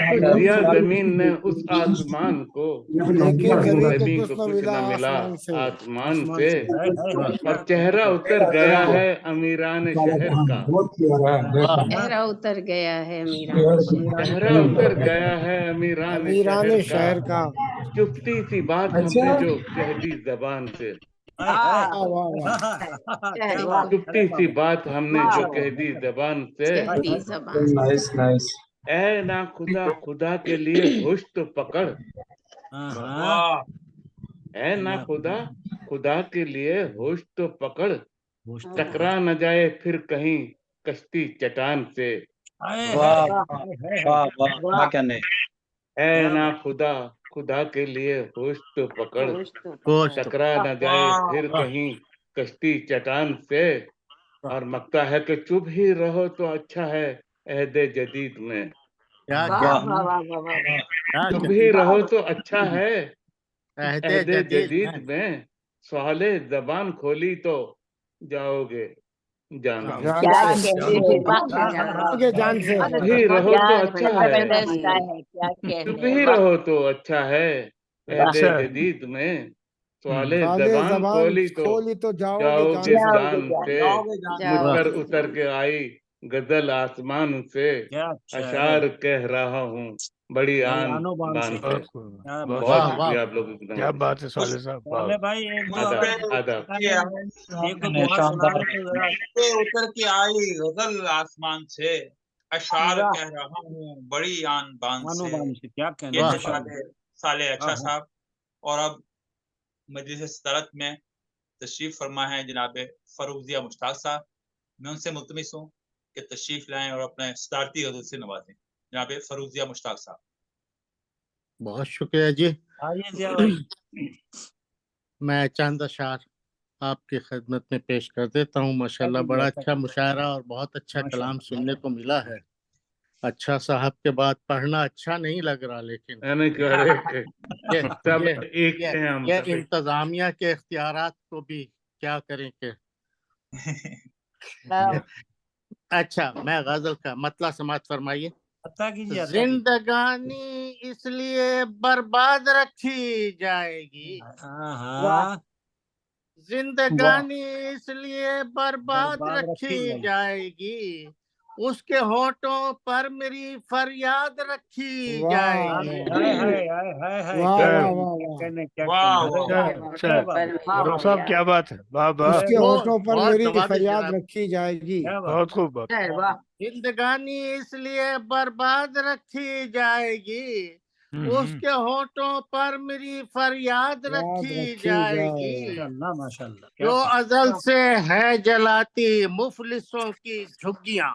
Speaker 6: कुछ दिया जमीन ने उस आसमान को, लेकिन जमीन को कुछ न मिला आसमान से। और चेहरा उतर गया है अमीरान शहर का,
Speaker 4: चेहरा उतर गया है
Speaker 6: चेहरा उतर गया है अमीरान शहर का। चुपती सी बात हमने जो कह दी जबान से, चुपती सी बात हमने जो कह दी जबान से।
Speaker 10: Nice nice.
Speaker 6: ऐ ना खुदा खुदा के लिए होश तो पकड़, ऐ ना खुदा खुदा के लिए होश तो पकड़, टकरा न जाए फिर कहीं कश्ती चट्टान से।
Speaker 5: वाह वाह वाह, क्या नहीं।
Speaker 6: ऐ ना खुदा खुदा के लिए होश तो पकड़, टकरा न जाए फिर कहीं कश्ती चट्टान से। और मकता है कि चुप ही रहो तो अच्छा है अहदे जदीद में, चुप ही रहो तो अच्छा है अहदे जदीद में। सवाले जबान खोली तो जाओगे जान से, चुप ही रहो तो अच्छा है, चुप ही रहो तो अच्छा है अहदे जदीद में। सवाले जबान खोली तो जाओगे जान से। मुझ पर उतर के आई गजल आसमान से, अशार कह रहा हूँ बड़ी आन बान से। बहुत शुक्रिया आप लोगों की।
Speaker 8: क्या बात है साले साहब,
Speaker 13: भाई
Speaker 6: आदाब।
Speaker 3: एक दो दुआ सुना दो। उतर के आई गजल आसमान से, अशार कह रहा हूँ बड़ी आन बान से।
Speaker 13: क्या कहना।
Speaker 3: ये थे साले अच्छा साहब। और अब मजलिस सदारत में तशरीफ फरमा है जनाब फरूजिया मुश्ताक साहब। मैं उनसे मुल्तमिस हूँ कि तशरीफ लाएं और अपने सदारती गजल से नवाजें। जनाब फरूजिया मुश्ताक साहब।
Speaker 15: बहुत शुक्रिया जी। मैं चंद अशार आपकी खिदमत में पेश कर देता हूँ। माशाल्लाह बड़ा अच्छा मुशायरा और बहुत अच्छा कलाम सुनने को मिला है। अच्छा साहब के बाद पढ़ना अच्छा नहीं लग रहा, लेकिन
Speaker 6: सब एक
Speaker 15: ये
Speaker 6: हैं हम,
Speaker 15: ये
Speaker 6: सब एक।
Speaker 15: इंतजामिया के इख्तियारात को भी क्या करें कि अच्छा, मैं गजल का मतलब समाप्त फरमाइए।
Speaker 13: अता कीजिए।
Speaker 15: जिंदगानी इसलिए बर्बाद रखी जाएगी, जिंदगानी इसलिए बर्बाद रखी जाएगी, उसके होठों पर मेरी फरियाद रखी जाएगी।
Speaker 8: गुरु साहब क्या बात है, वाह वाह।
Speaker 2: उसके होठों पर
Speaker 15: बहुत
Speaker 2: मेरी
Speaker 15: नवाज़िश
Speaker 2: फरियाद
Speaker 15: जनाब।
Speaker 2: रखी जाएगी।
Speaker 8: बहुत खूब बात।
Speaker 15: जिंदगानी इसलिए बर्बाद रखी जाएगी, उसके होठों पर मेरी फरियाद रखी जाएगी,
Speaker 13: माशाल्लाह।
Speaker 15: जो अजल से है जलाती मुफलिसों की झुग्गियां।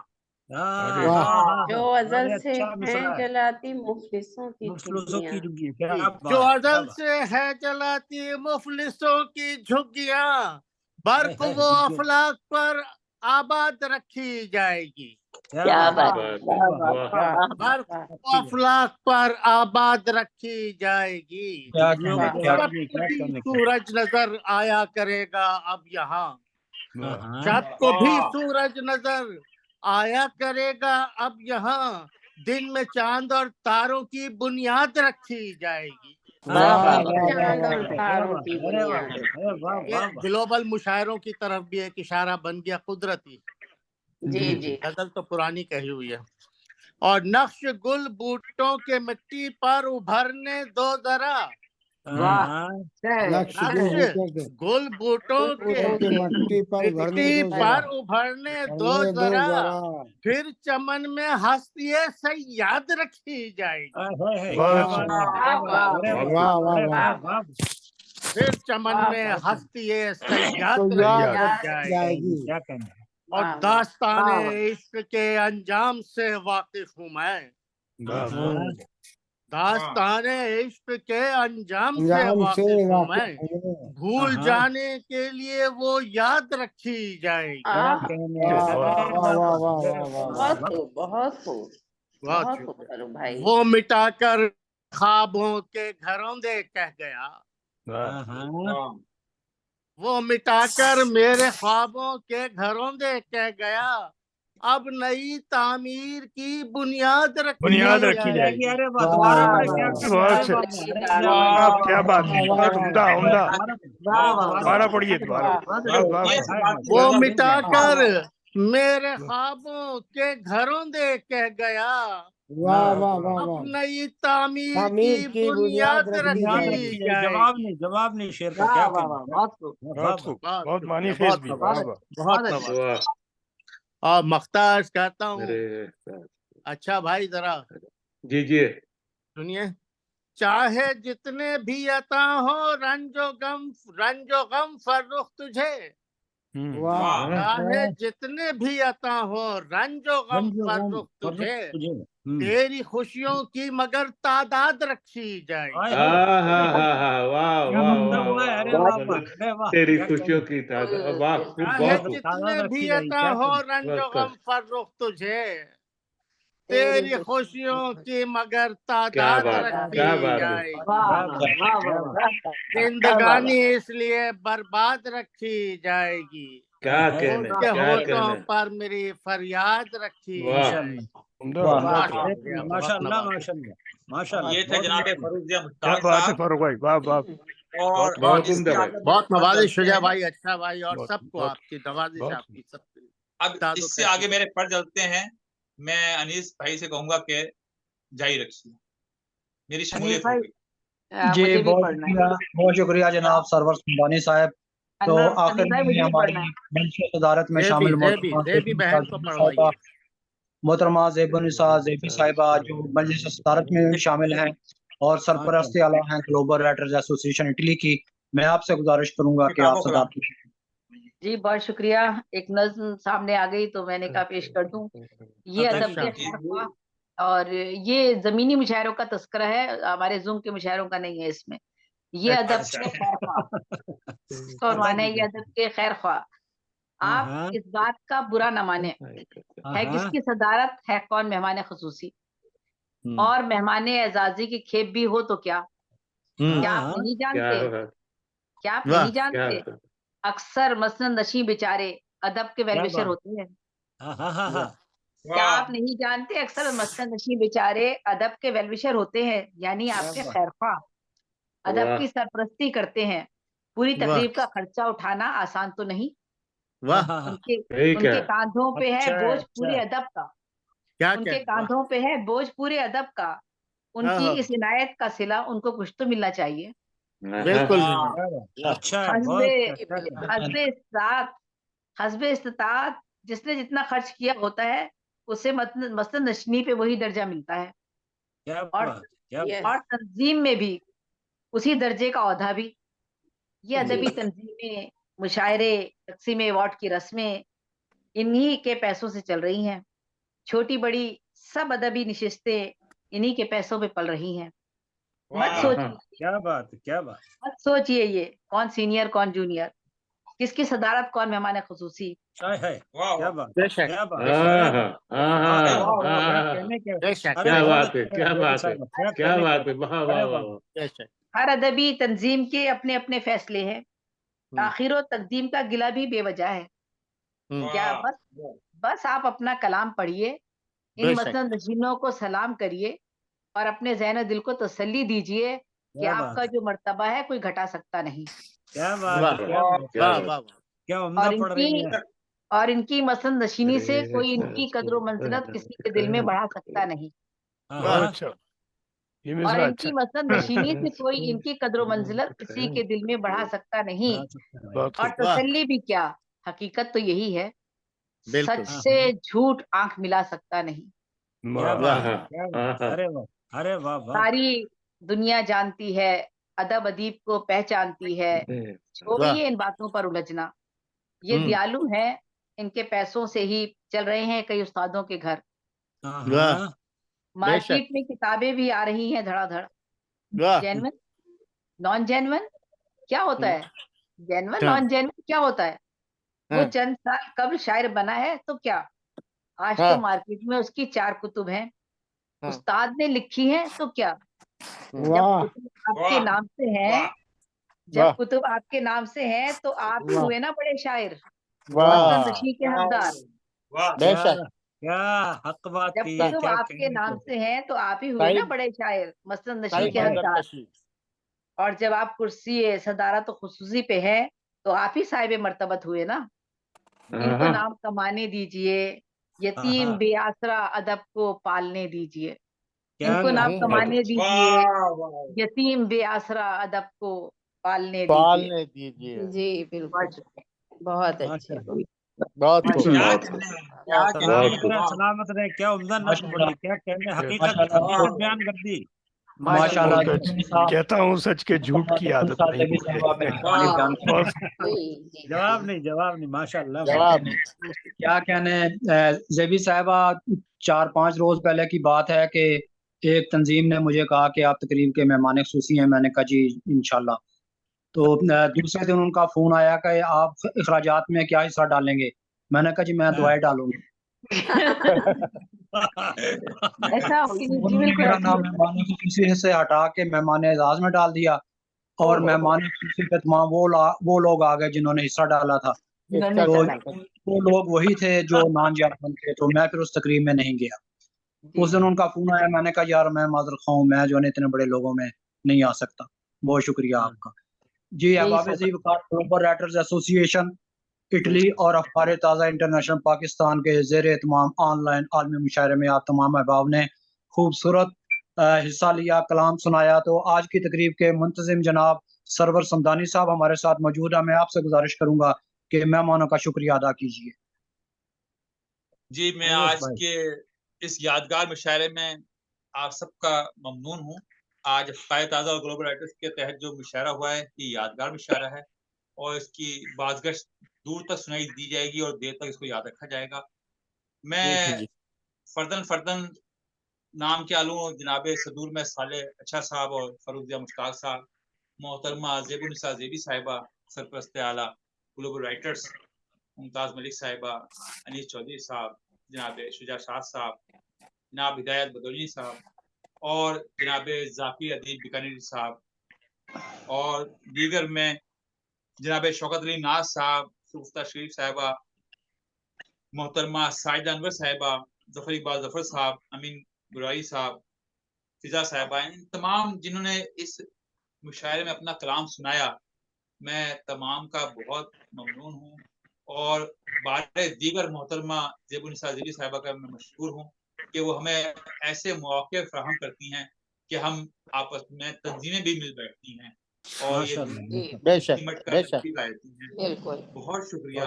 Speaker 4: जो अजल से हैं जलाती मुफलिसों की झुग्गियां।
Speaker 15: जो अजल से है जलाती मुफलिसों की झुग्गियां, बर्क वो अफलाक पर आबाद रखी जाएगी।
Speaker 4: क्या बात,
Speaker 15: बर्क वो अफलाक पर आबाद रखी जाएगी। सबको भी सूरज नजर आया करेगा अब यहाँ, सबको भी सूरज नजर आया करेगा अब यहाँ, दिन में चांद और तारों की बुनियाद रखी जाएगी।
Speaker 4: चांद और तारों की बुनियाद।
Speaker 15: ये ग्लोबल मुशायरों की तरफ भी एक इशारा बन गया कुदरती।
Speaker 4: जी जी।
Speaker 15: गजल तो पुरानी कही हुई है। और नक्श गुल बूटों के मिट्टी पर उभरने दो जरा,
Speaker 2: नक्श
Speaker 15: गुल बूटों के
Speaker 2: मिट्टी
Speaker 15: पर उभरने दो जरा, फिर चमन में हस्तिये सयाद रखी जाएगी। फिर चमन में हस्तिये सयाद रखी जाएगी। और दास्ताने इश्क के अंजाम से वाकिफ हूँ मैं, दास्ताने इश्क के अंजाम से वाकिफ हूँ मैं, भूल जाने के लिए वो याद रखी जाएगी।
Speaker 4: बहुत खूब करो भाई।
Speaker 15: वो मिटाकर ख्वाबों के घरों दे कह गया, वो मिटाकर मेरे ख्वाबों के घरों दे कह गया, अब नई तामीर की बुनियाद रखी
Speaker 8: जाएगी। क्या बात है, बहुत उम्दा उम्दा। दोबारा पढ़िए, दोबारा।
Speaker 15: वो मिटाकर मेरे ख्वाबों के घरों दे कह गया, अब नई तामीर की बुनियाद रखी जाएगी।
Speaker 13: जवाब नहीं शेर का क्या कहना।
Speaker 8: बहुत खूब, बहुत मानीफेज भी।
Speaker 15: बहुत। और मख्तार कहता हूँ, अच्छा भाई जरा
Speaker 6: जी जी
Speaker 15: सुनिए, चाहे जितने भी अता हो रंजो गम फर्रुख तुझे, चाहे जितने भी अता हो रंजो गम फर्रुख तुझे, तेरी खुशियों की मगर तादाद रखी जाएगी।
Speaker 6: वाह, तेरी खुशियों की तादाद, वाह, बहुत।
Speaker 15: जितने भी अता हो रंजो गम फर्रुख तुझे, तेरी खुशियों की मगर तादाद रखी जाएगी। जिंदगानी इसलिए बर्बाद रखी जाएगी,
Speaker 6: क्या कहने,
Speaker 15: उसके होठों पर मेरी फरियाद रखी जाएगी।
Speaker 13: माशाल्लाह माशाल्लाह माशाल्लाह।
Speaker 3: ये थे जनाब फरूखिया
Speaker 8: क्या बात है फारूक भाई, वाह वाह।
Speaker 3: और
Speaker 15: बहुत नवाजिश शुजा भाई, अच्छा भाई, और सबको आपकी नवाजिश आपकी सबकी।
Speaker 3: अब इससे आगे मेरे पढ़ चलते हैं। मैं अनीस भाई से कहूंगा कि जारी रखिए, मेरी शमूलियत हो गई।
Speaker 5: जी बहुत शुक्रिया जनाब सरवर सुबानी साहब। तो आखिर में हमारी मंच सदारत में शामिल मोहतरमा ज़ेबुन्निसा ज़ेबी साहिबा जो मजलिस सदारत में शामिल हैं और सरपरस्ती आला हैं ग्लोबल राइटर्स एसोसिएशन इटली की। मैं आपसे गुजारिश करूंगा कि आप सदारत।
Speaker 12: जी बहुत शुक्रिया। एक नज्म सामने आ गई तो मैंने कहा पेश कर दूं। ये अदब के खैरख्वाह और ये जमीनी मुशायरों का तस्करा है, हमारे जूम के मुशायरों का नहीं है इसमें। ये अदब के खैरख्वाह, इसका माने ये अदब के खैरख्वाह। आप इस बात का बुरा न माने, है किसकी सदारत, है कौन मेहमान खुसूसी, और मेहमान एजाजी की खेप भी हो तो क्या आप नहीं जानते, क्या आप नहीं जानते, अक्सर मसनद नशी बेचारे अदब के वेलविशर होते हैं। क्या आप नहीं जानते, अक्सर मसनद नशी बेचारे अदब के वेलविशर होते हैं, यानी आपके खैरखा अदब की सरपरस्ती करते हैं। पूरी तकरीब का खर्चा उठाना आसान तो नहीं, उनके कांधों पे है बोझ पूरे अदब का, उनके कांधों पे है बोझ पूरे अदब का, उनकी इस इनायत का सिला उनको कुछ तो मिलना चाहिए।
Speaker 15: बिल्कुल।
Speaker 13: अच्छा,
Speaker 12: हस्बे इस्तात जिसने जितना खर्च किया होता है उसे मसलन नशनी पे वही दर्जा मिलता है, और तंजीम में भी उसी दर्जे का औहदा भी। ये अदबी तंजीमें, मुशायरे, तकसीम अवार्ड की रस्में इन्हीं के पैसों से चल रही हैं। छोटी बड़ी सब अदबी निशिस्तें इन्हीं के पैसों पे पल रही हैं। मत सोचिए,
Speaker 13: क्या बात
Speaker 12: मत सोचिए ये कौन सीनियर कौन जूनियर, किसकी सदारत कौन मेहमान खुसूसी।
Speaker 13: क्या बात,
Speaker 8: बेशक,
Speaker 13: क्या बात,
Speaker 8: क्या बात है, क्या बात है, क्या बात है, वाह वाह वाह।
Speaker 12: हर अदबी तंजीम के अपने अपने फैसले हैं, ताखीर और तकदीम का गिला भी बेवजह है। क्या बस आप अपना कलाम पढ़िए, इन मसनद नशीनों को सलाम करिए और अपने ज़हन दिल को तसल्ली दीजिए कि आपका जो मर्तबा है कोई घटा सकता नहीं।
Speaker 13: क्या बात, क्या उम्दा पढ़ रही है।
Speaker 12: और इनकी मसनद नशीनी से कोई इनकी कदर मंजिलत किसी के दिल में बढ़ा सकता नहीं। और इनकी मसनद नशीनी से कोई इनकी कदर मंजिलत किसी के दिल में बढ़ा सकता नहीं। और तसल्ली भी क्या, हकीकत तो यही है, सच से झूठ आंख मिला सकता नहीं।
Speaker 13: अरे वाह,
Speaker 12: सारी दुनिया जानती है, अदब अदीब को पहचानती है। छोड़िए इन बातों पर उलझना, ये दयालु हैं, इनके पैसों से ही चल रहे हैं कई उस्तादों के घर। मार्केट में किताबें भी आ रही हैं धड़ाधड़। जेन्युइन नॉन जेन्युइन क्या होता है, जेन्युइन नॉन जेन्युइन क्या होता है, वो चंद साल कबल शायर बना है तो क्या, आज तो मार्केट में उसकी 4 कुतुब हैं, उस्ताद ने लिखी है तो क्या। जब कुतुब आपके नाम से है, जब कुतुब आपके नाम से है तो आप ही हुए ना बड़े शायर, मसनद नशी के हकदार।
Speaker 13: क्या हक बात
Speaker 12: जब
Speaker 13: की,
Speaker 12: कुतुब
Speaker 13: क्या
Speaker 12: आपके नाम से हैं तो आप ही हुए ना बड़े शायर, मसनद नशी के हकदार। और जब आप कुर्सी सदारत तो खुसूसी पे है तो आप ही साहिब मर्तबत हुए ना। इनको नाम कमाने दीजिए, यतीम बेआसरा अदब को पालने दीजिए। इनको नाम कमाने दीजिए, यतीम बेआसरा अदब को पालने दीजिए। जी बिल्कुल, बहुत अच्छे,
Speaker 15: बहुत
Speaker 13: सलामत रहे। क्या उम्दा नस्ल बोली, क्या कहने, हकीकत बयान कर दी।
Speaker 5: माशाल्लाह।
Speaker 8: कहता हूँ सच के झूठ की आदत नहीं।
Speaker 13: जवाब नहीं माशाल्लाह।
Speaker 5: क्या कहने ज़ेबी साहिबा, 4-5 रोज पहले की बात है कि एक तंजीम ने मुझे कहा कि आप तकरीब के मेहमान खुसूसी हैं। मैंने कहा जी इंशाल्लाह। तो दूसरे दिन उनका फोन आया कि आप अखराजात में क्या हिस्सा डालेंगे। मैंने कहा जी मैं दुआएं डालूंगी।
Speaker 12: ऐसा
Speaker 5: मेरा नाम मेहमान खुसूसी से हटा के मेहमान एजाज में डाल दिया, और मेहमान खुसूसी पे तमाम वो लोग आ गए जिन्होंने हिस्सा डाला था। तो वो लोग वही थे जो नॉन जेन्युइन थे, तो मैं फिर उस तकरीब में नहीं गया। उस दिन उनका फोन आया, मैंने कहा यार मैं माजर खाऊं, मैं जो है इतने बड़े लोगों में नहीं आ सकता। बहुत शुक्रिया आपका जी। ग्लोबल राइटर्स एसोसिएशन इटली और अखबार ताज़ा इंटरनेशनल पाकिस्तान के ज़ेर एहतमाम ऑनलाइन आलमी मुशायरे में आप तमाम अहबाब ने खूबसूरत हिस्सा लिया, कलाम सुनाया। तो आज की तकरीब के मुंतजिम जनाब सरवर समदानी साहब हमारे साथ मौजूद है। मैं आपसे गुजारिश करूंगा कि मेहमानों का शुक्रिया अदा कीजिए।
Speaker 3: जी, मैं आज के इस यादगार मुशायरे में आप सबका ममनून हूँ। आज अखबार ताज़ा और ग्लोबल राइटर्स के तहत जो मुशायरा हुआ है, ये यादगार मुशायरा है और इसकी बाज़गश दूर तक सुनाई दी जाएगी और देर तक इसको याद रखा जाएगा। मैं फर्दन नाम क्या लूँ, जनाब सदूर में साले अच्छा साहब और फरूखिया मुश्ताक साहब, मोहतरमा ज़ेबुनिसा ज़ेबी साहिबा सरपरस्त आला ग्लोबल राइटर्स, मुमताज मलिक साहिबा, अनीस चौधरी साहब, जनाब शुजा शाह साहब, जनाब हिदायत बदौली साहब और जनाब जाकिर अदीब बीकानेरी साहब और दीगर में जनाब शौकत अली नाज साहब, सुफ्ता शरीफ साहिबा, मोहतरमा साजिदा अनवर साहिबा, जफर इकबाल जफर साहब, अमीन बुराई साहब, फिजा साहिबा, इन तमाम जिन्होंने इस मुशायरे में अपना कलाम सुनाया, मैं तमाम का बहुत ममनून हूँ और बारे दीगर मोहतरमा ज़ेबुन्निसा ज़ेबी साहिबा का मैं मशहूर हूँ कि वो हमें ऐसे मौके फराहम करती हैं कि हम आपस में तंजीमें भी मिल बैठती हैं और ये
Speaker 15: बेशक
Speaker 3: बिल्कुल बहुत शुक्रिया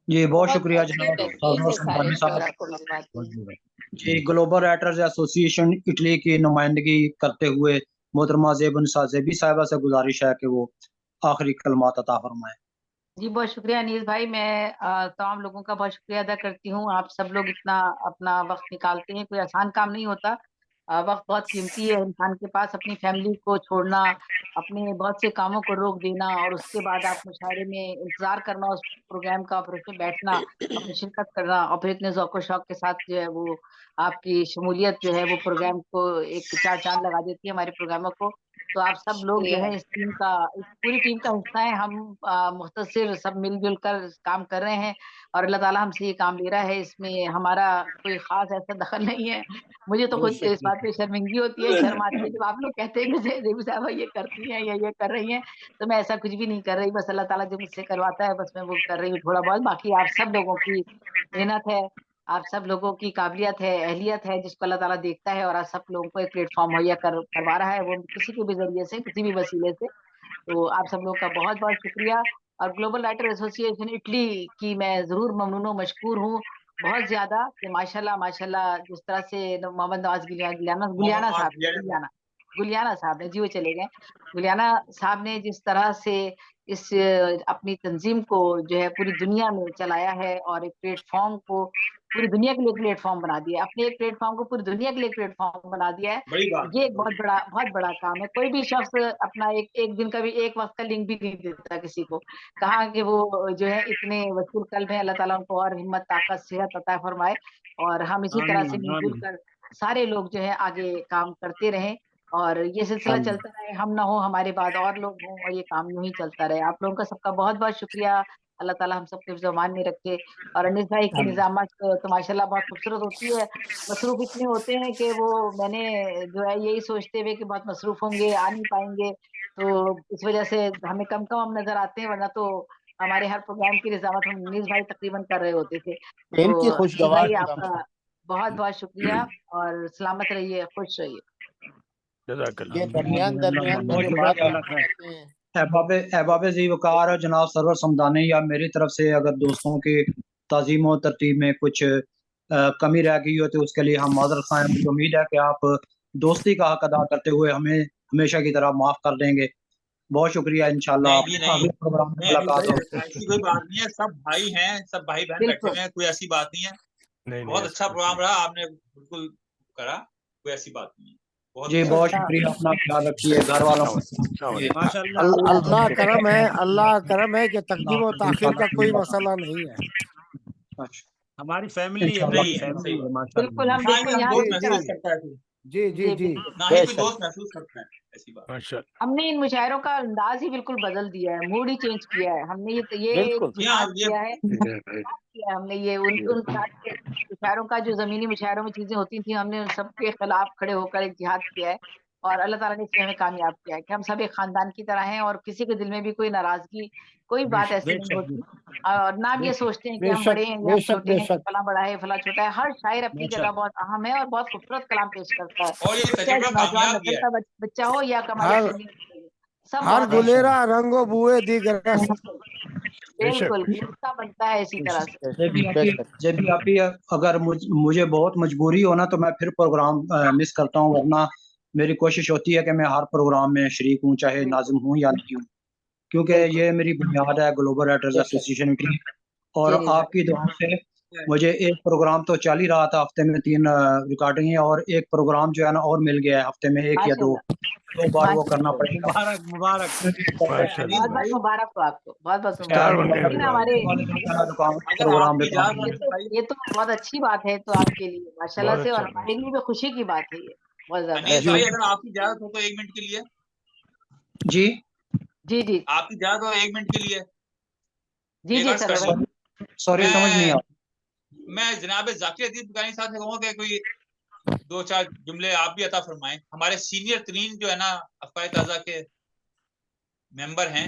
Speaker 5: जी, बहुत
Speaker 4: बहुत
Speaker 5: शुक्रिया
Speaker 4: अच्छे
Speaker 5: जनाब
Speaker 4: तरीके से सारे
Speaker 5: समदानी
Speaker 4: शोरा
Speaker 5: साहब।
Speaker 4: को मिलवाती हैं।
Speaker 5: जी, ग्लोबल राइटर्स एसोसिएशन इटली की नुमाइंदगी करते हुए मोहतरमा ज़ेबुन्निसा ज़ेबी साहिबा से गुजारिश है कि वो आखिरी कलमात अता फरमाएं।
Speaker 12: जी बहुत शुक्रिया अनीस भाई। मैं तमाम लोगों का बहुत शुक्रिया अदा करती हूँ। आप सब लोग इतना अपना वक्त निकालते हैं, कोई आसान काम नहीं होता। वक्त बहुत कीमती है इंसान के पास। अपनी फैमिली को छोड़ना, अपने बहुत से कामों को रोक देना और उसके बाद आप मुशायरे में इंतजार करना उस प्रोग्राम का, फिर उसमें बैठना, अपनी शिरकत करना और फिर इतने ज़ौक़ शौक़ के साथ जो है वो आपकी शमूलियत जो है वो प्रोग्राम को एक चार चांद लगा देती है, हमारे प्रोग्रामों को। तो आप सब लोग जो है इस टीम का, इस पूरी टीम का हिस्सा है। हम मुख्तसिर सब मिलजुल कर काम कर रहे हैं और अल्लाह ताला हमसे ये काम ले रहा है। इसमें हमारा कोई खास ऐसा दखल नहीं है। मुझे तो खुद इस बात पे शर्मिंदगी होती है, शर्म आती है जब आप लोग कहते हैं कि ज़ेबी साहबा ये करती हैं या ये कर रही हैं, तो मैं ऐसा कुछ भी नहीं कर रही। बस अल्लाह ताला जो मुझसे करवाता है बस मैं वो कर रही हूँ थोड़ा बहुत। बाकी आप सब लोगों की मेहनत है, आप सब लोगों की काबिलियत है, अहलियत है, जिसको अल्लाह ताला देखता है और आप सब लोगों को एक प्लेटफ़ॉर्म मुहैया करवा रहा है, वो किसी के भी ज़रिए से, किसी भी वसीले से। तो आप सब लोगों का बहुत-बहुत शुक्रिया। और ग्लोबल राइटर एसोसिएशन इटली की मैं ज़रूर ममनून व मशकूर हूँ, बहुत ज़्यादा, कि माशाल्लाह जिस तरह से मोहम्मद नवाज़ गुलियाना साहब ने, जी वो चले गए। गुलियाना साहब ने जिस तरह से इस अपनी तंज़ीम को जो है पूरी दुनिया में चलाया है और एक प्लेटफ़ॉर्म को पूरी दुनिया के लिए प्लेटफ़ॉर्म बना दिया है। अपने एक प्लेटफ़ॉर्म को पूरी दुनिया के लिए प्लेटफ़ॉर्म बना दिया है।
Speaker 3: बड़ी बात
Speaker 12: ये एक बहुत बड़ा काम है। कोई भी शख्स अपना एक दिन का भी, एक वक़्त का लिंक भी नहीं देता किसी को। कहाँ कि वो जो है इतने वसूल कल्ब हैं, अल्लाह ताला उनको और हिम्मत, ताकत, सेहत अता फरमाए और हम इसी तरह से मिल-जुल कर सारे लोग जो है आगे काम करते रहें और ये सिलसिला चलता रहे। हम ना हो, हमारे बाद और लोग हों और ये काम यूँ ही चलता रहे। आप लोगों का सबका बहुत-बहुत शुक्रिया। अल्लाह ताला हम सबको हिफ्ज़-ओ-अमान में रखे। और अनीस भाई की निज़ामत तो माशाल्लाह बहुत खूबसूरत होती है। मसरूफ़ इतने होते हैं कि वो, मैंने जो है यही सोचते हुए कि बहुत मसरूफ़ होंगे, आ नहीं पाएँगे, तो इस वज़ह से हमें कम-कम हम नज़र आते हैं, वरना तो हमारे हर प्रोग्राम की निज़ामत हम अनीस भाई तकरीबन कर रहे होते थे।
Speaker 15: इनकी
Speaker 12: तो अनीस
Speaker 15: खुशगवार
Speaker 12: भाई
Speaker 15: निज़ाम
Speaker 12: आपका बहुत-बहुत शुक्रिया और सलामत रहिए, खुश रहिए।
Speaker 15: ये दरमियान में जो बात करते हैं,
Speaker 5: अहबाब ज़ीवकार जनाब सरवर समदानी या मेरी तरफ से अगर दोस्तों की ताज़ीम और तरतीब में कुछ कमी रह गई हो तो उसके लिए हम माज़रत ख़्वाह हैं। मुझे उम्मीद है कि आप दोस्ती का हक अदा करते हुए हमें हमेशा की तरह माफ़ कर देंगे। बहुत शुक्रिया, इंशाल्लाह
Speaker 3: नहीं जी नहीं,
Speaker 5: अगले प्रोग्राम में
Speaker 3: नहीं
Speaker 5: मुलाकात होगी।
Speaker 3: ऐसी कोई बात नहीं है। सब भाई हैं, सब भाई बहन बैठे हुए हैं, कोई ऐसी बात नहीं है। बहुत अच्छा प्रोग्राम रहा, आपने बिल्कुल करा, कोई ऐसी बात नहीं है।
Speaker 5: जी बहुत शुक्रिया, अपना ख्याल रखिए, घर वालों
Speaker 2: अल्लाह करम है, अल्लाह करम है कि तकदीम और ताखीर का कोई मसला नहीं है।
Speaker 13: हमारी फैमिली है, हमारी फैमिली है
Speaker 12: बिल्कुल, हम
Speaker 3: ना ही
Speaker 12: बिल्कुल
Speaker 3: हम
Speaker 12: यहाँ
Speaker 3: दोस्त
Speaker 12: से
Speaker 3: महसूस करता है,
Speaker 2: जी
Speaker 3: ना ही कोई दोस्त महसूस करता है, ऐसी बात।
Speaker 12: हमने इन मुशायरों का अंदाज ही बिल्कुल बदल दिया है, मूड ही चेंज किया है। हमने ये
Speaker 3: बिल्कुल।
Speaker 12: जिहाद किया है, हमने ये उन सारे मुशायरों का, जो ज़मीनी मुशायरों में चीज़ें होती थी, हमने उन सब के खिलाफ खड़े होकर एक जिहाद किया है और अल्लाह ताला ने इसमें हमें कामयाब किया है कि हम सब एक खानदान की तरह हैं और किसी के दिल में भी कोई नाराज़गी, कोई बात ऐसी नहीं होती और ना हम ये सोचते हैं कि हम बड़े हैं या हम छोटे हैं, फलां बड़ा है, फलां छोटा है। हर शायर अपनी जगह बहुत अहम है और बहुत खूबसूरत कलाम पेश करता है।
Speaker 3: और ये
Speaker 12: चाहे
Speaker 3: तजुर्बा
Speaker 12: नौजवान
Speaker 3: कामयाब
Speaker 12: नस्ल
Speaker 3: किया
Speaker 12: का बच्चा हो या कमाल
Speaker 2: हर
Speaker 12: सब
Speaker 2: हर
Speaker 12: बहुत
Speaker 2: गुलेरा रंगो बुए दिगर
Speaker 12: बिल्कुल गुस्सा बनता है इसी तरह से।
Speaker 5: जब भी आप ही अगर मुझे बहुत मजबूरी हो ना तो मैं फिर प्रोग्राम मिस करता हूँ, वरना मेरी कोशिश होती है कि मैं हर प्रोग्राम में शरीक हूँ, चाहे नाज़िम हूँ या नहीं हूँ, क्योंकि ये मेरी बुनियाद है ग्लोबल राइटर्स एसोसिएशन की। और आपकी दुआ से मुझे एक प्रोग्राम तो चल ही रहा था, हफ्ते में 3 रिकॉर्डिंग है और एक प्रोग्राम जो है ना और मिल गया है हफ्ते में 1 या 2। 2 बार वो करना पड़ेगा।
Speaker 3: मुबारक मुबारक।
Speaker 12: बहुत बहुत मुबारक हो आपको, बहुत बहुत
Speaker 8: स्टार बन
Speaker 12: मुबारक।
Speaker 8: गए।
Speaker 12: लेकिन हमारे
Speaker 5: प्रोग्राम
Speaker 12: ये तो बहुत अच्छी बात है तो आपके लिए माशाल्लाह
Speaker 8: बहुत
Speaker 12: से, और
Speaker 8: अच्छा
Speaker 12: हमारे लिए भी खुशी की बात है ये बहुत ज्यादा।
Speaker 3: अनीस भाई अगर आपकी इजाजत हो तो 1 मिनट के लिए।
Speaker 5: जी
Speaker 12: जी जी
Speaker 3: आपकी इजाजत हो 1 मिनट के लिए।
Speaker 12: जी
Speaker 3: एक
Speaker 12: जी
Speaker 3: अर्ज करनी है।
Speaker 5: सॉरी समझ नहीं आया।
Speaker 3: मैं जनाब जाकिर अदीब बुगानी साहब से कहूँगा कि कोई 2-4 जुमले आप भी अता फरमाएं। हमारे सीनियर तरीन जो है ना अफ़वाह ताज़ा के मेंबर हैं,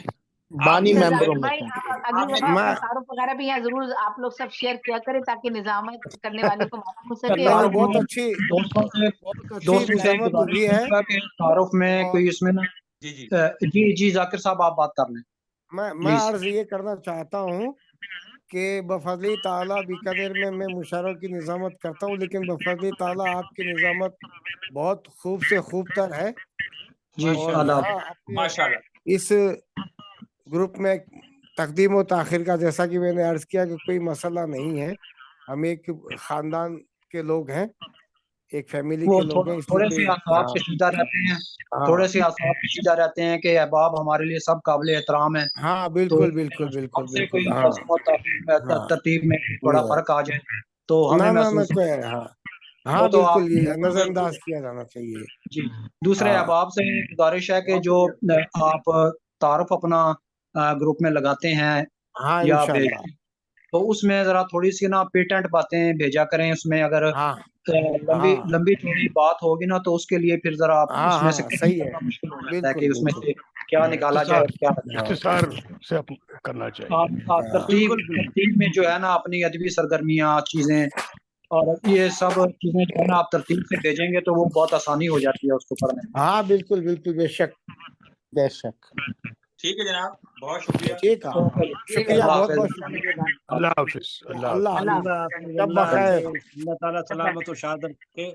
Speaker 15: बानी
Speaker 12: अच्छा,
Speaker 15: मेंबरों
Speaker 12: जाकिर
Speaker 15: में
Speaker 12: भाई
Speaker 15: से।
Speaker 12: आप अगली दफा अपना तारुफ वगैरह भी यहाँ जरूर आप लोग सब शेयर किया करें ताकि निजामत करने वाले को मालूम हो सके।
Speaker 2: नहीं,
Speaker 12: और
Speaker 2: बहुत अच्छी
Speaker 5: दोस्तों से
Speaker 2: निजामत
Speaker 5: गुजारिश
Speaker 2: हुई है।
Speaker 5: करूंगा कि तारुफ में कोई इसमें ना जी जी जाकिर साहब आप बात कर लें।
Speaker 2: मैं अर्ज ये करना चाहता हूँ कि बफज़ल ताला बीकानेर में मैं मुशर्रफ की निजामत करता हूँ, लेकिन बफज़ल ताला आपकी निजामत बहुत खूब से खूब तर है। और यहाँ अपने इस ग्रुप में तकदीम और ताखिर का, जैसा कि मैंने अर्ज किया, कि कोई मसला नहीं है। हम एक खानदान के लोग हैं, एक फैमिली के लोग हैं,
Speaker 5: थोड़े से
Speaker 2: इसलिए
Speaker 5: आसाब कशीदा रहते हैं, थोड़े से आसाब कशीदा रहते हैं कि अहबाब हमारे लिए सब काबिल एहतराम है।
Speaker 2: हाँ बिल्कुल बिल्कुल बिल्कुल
Speaker 5: हमसे
Speaker 2: बिल्कुल।
Speaker 5: कोई
Speaker 2: हाँ
Speaker 5: तरतीब में बड़ा फर्क आ जाए तो हमें
Speaker 2: ना
Speaker 5: महसूस
Speaker 2: कोई हाँ हाँ
Speaker 5: वो तो आप
Speaker 2: बिल्कुल, ये नजरअंदाज किया जाना चाहिए।
Speaker 5: जी। दूसरे
Speaker 2: हाँ।
Speaker 5: अहबाब से गुजारिश है कि जो आप तारुफ अपना ग्रुप में लगाते हैं
Speaker 2: हाँ
Speaker 5: या
Speaker 2: इंशाल्लाह।
Speaker 5: भेजते हैं, तो उसमें जरा थोड़ी सी ना पेटेंट बातें भेजा करें। उसमें अगर लंबी चौड़ी बात होगी ना तो उसके लिए फिर जरा आप उसमें से
Speaker 2: सही है,
Speaker 5: मुश्किल हो जाता है
Speaker 2: बिल्कुल
Speaker 5: कि उसमें से क्या निकाला जाए क्या
Speaker 8: इख्तिसार से करना चाहिए।
Speaker 5: तरतीब में जो है ना अपनी अदबी सरगर्मियाँ चीजें और ये सब चीजें जो है ना आप तरतीब से भेजेंगे तो वो बहुत आसानी हो जाती है उसको पढ़ने में।
Speaker 2: हाँ बिल्कुल बिल्कुल, बेशक बेशक।
Speaker 3: ठीक है जनाब, बहुत शुक्रिया।
Speaker 2: ठीक है, शुक्रिया, बहुत बहुत शुक्रिया।
Speaker 8: अल्लाह हाफिज।
Speaker 2: अल्लाह
Speaker 13: अल्लाह
Speaker 2: जब बखैर।
Speaker 13: ताला सलामत और शहादत के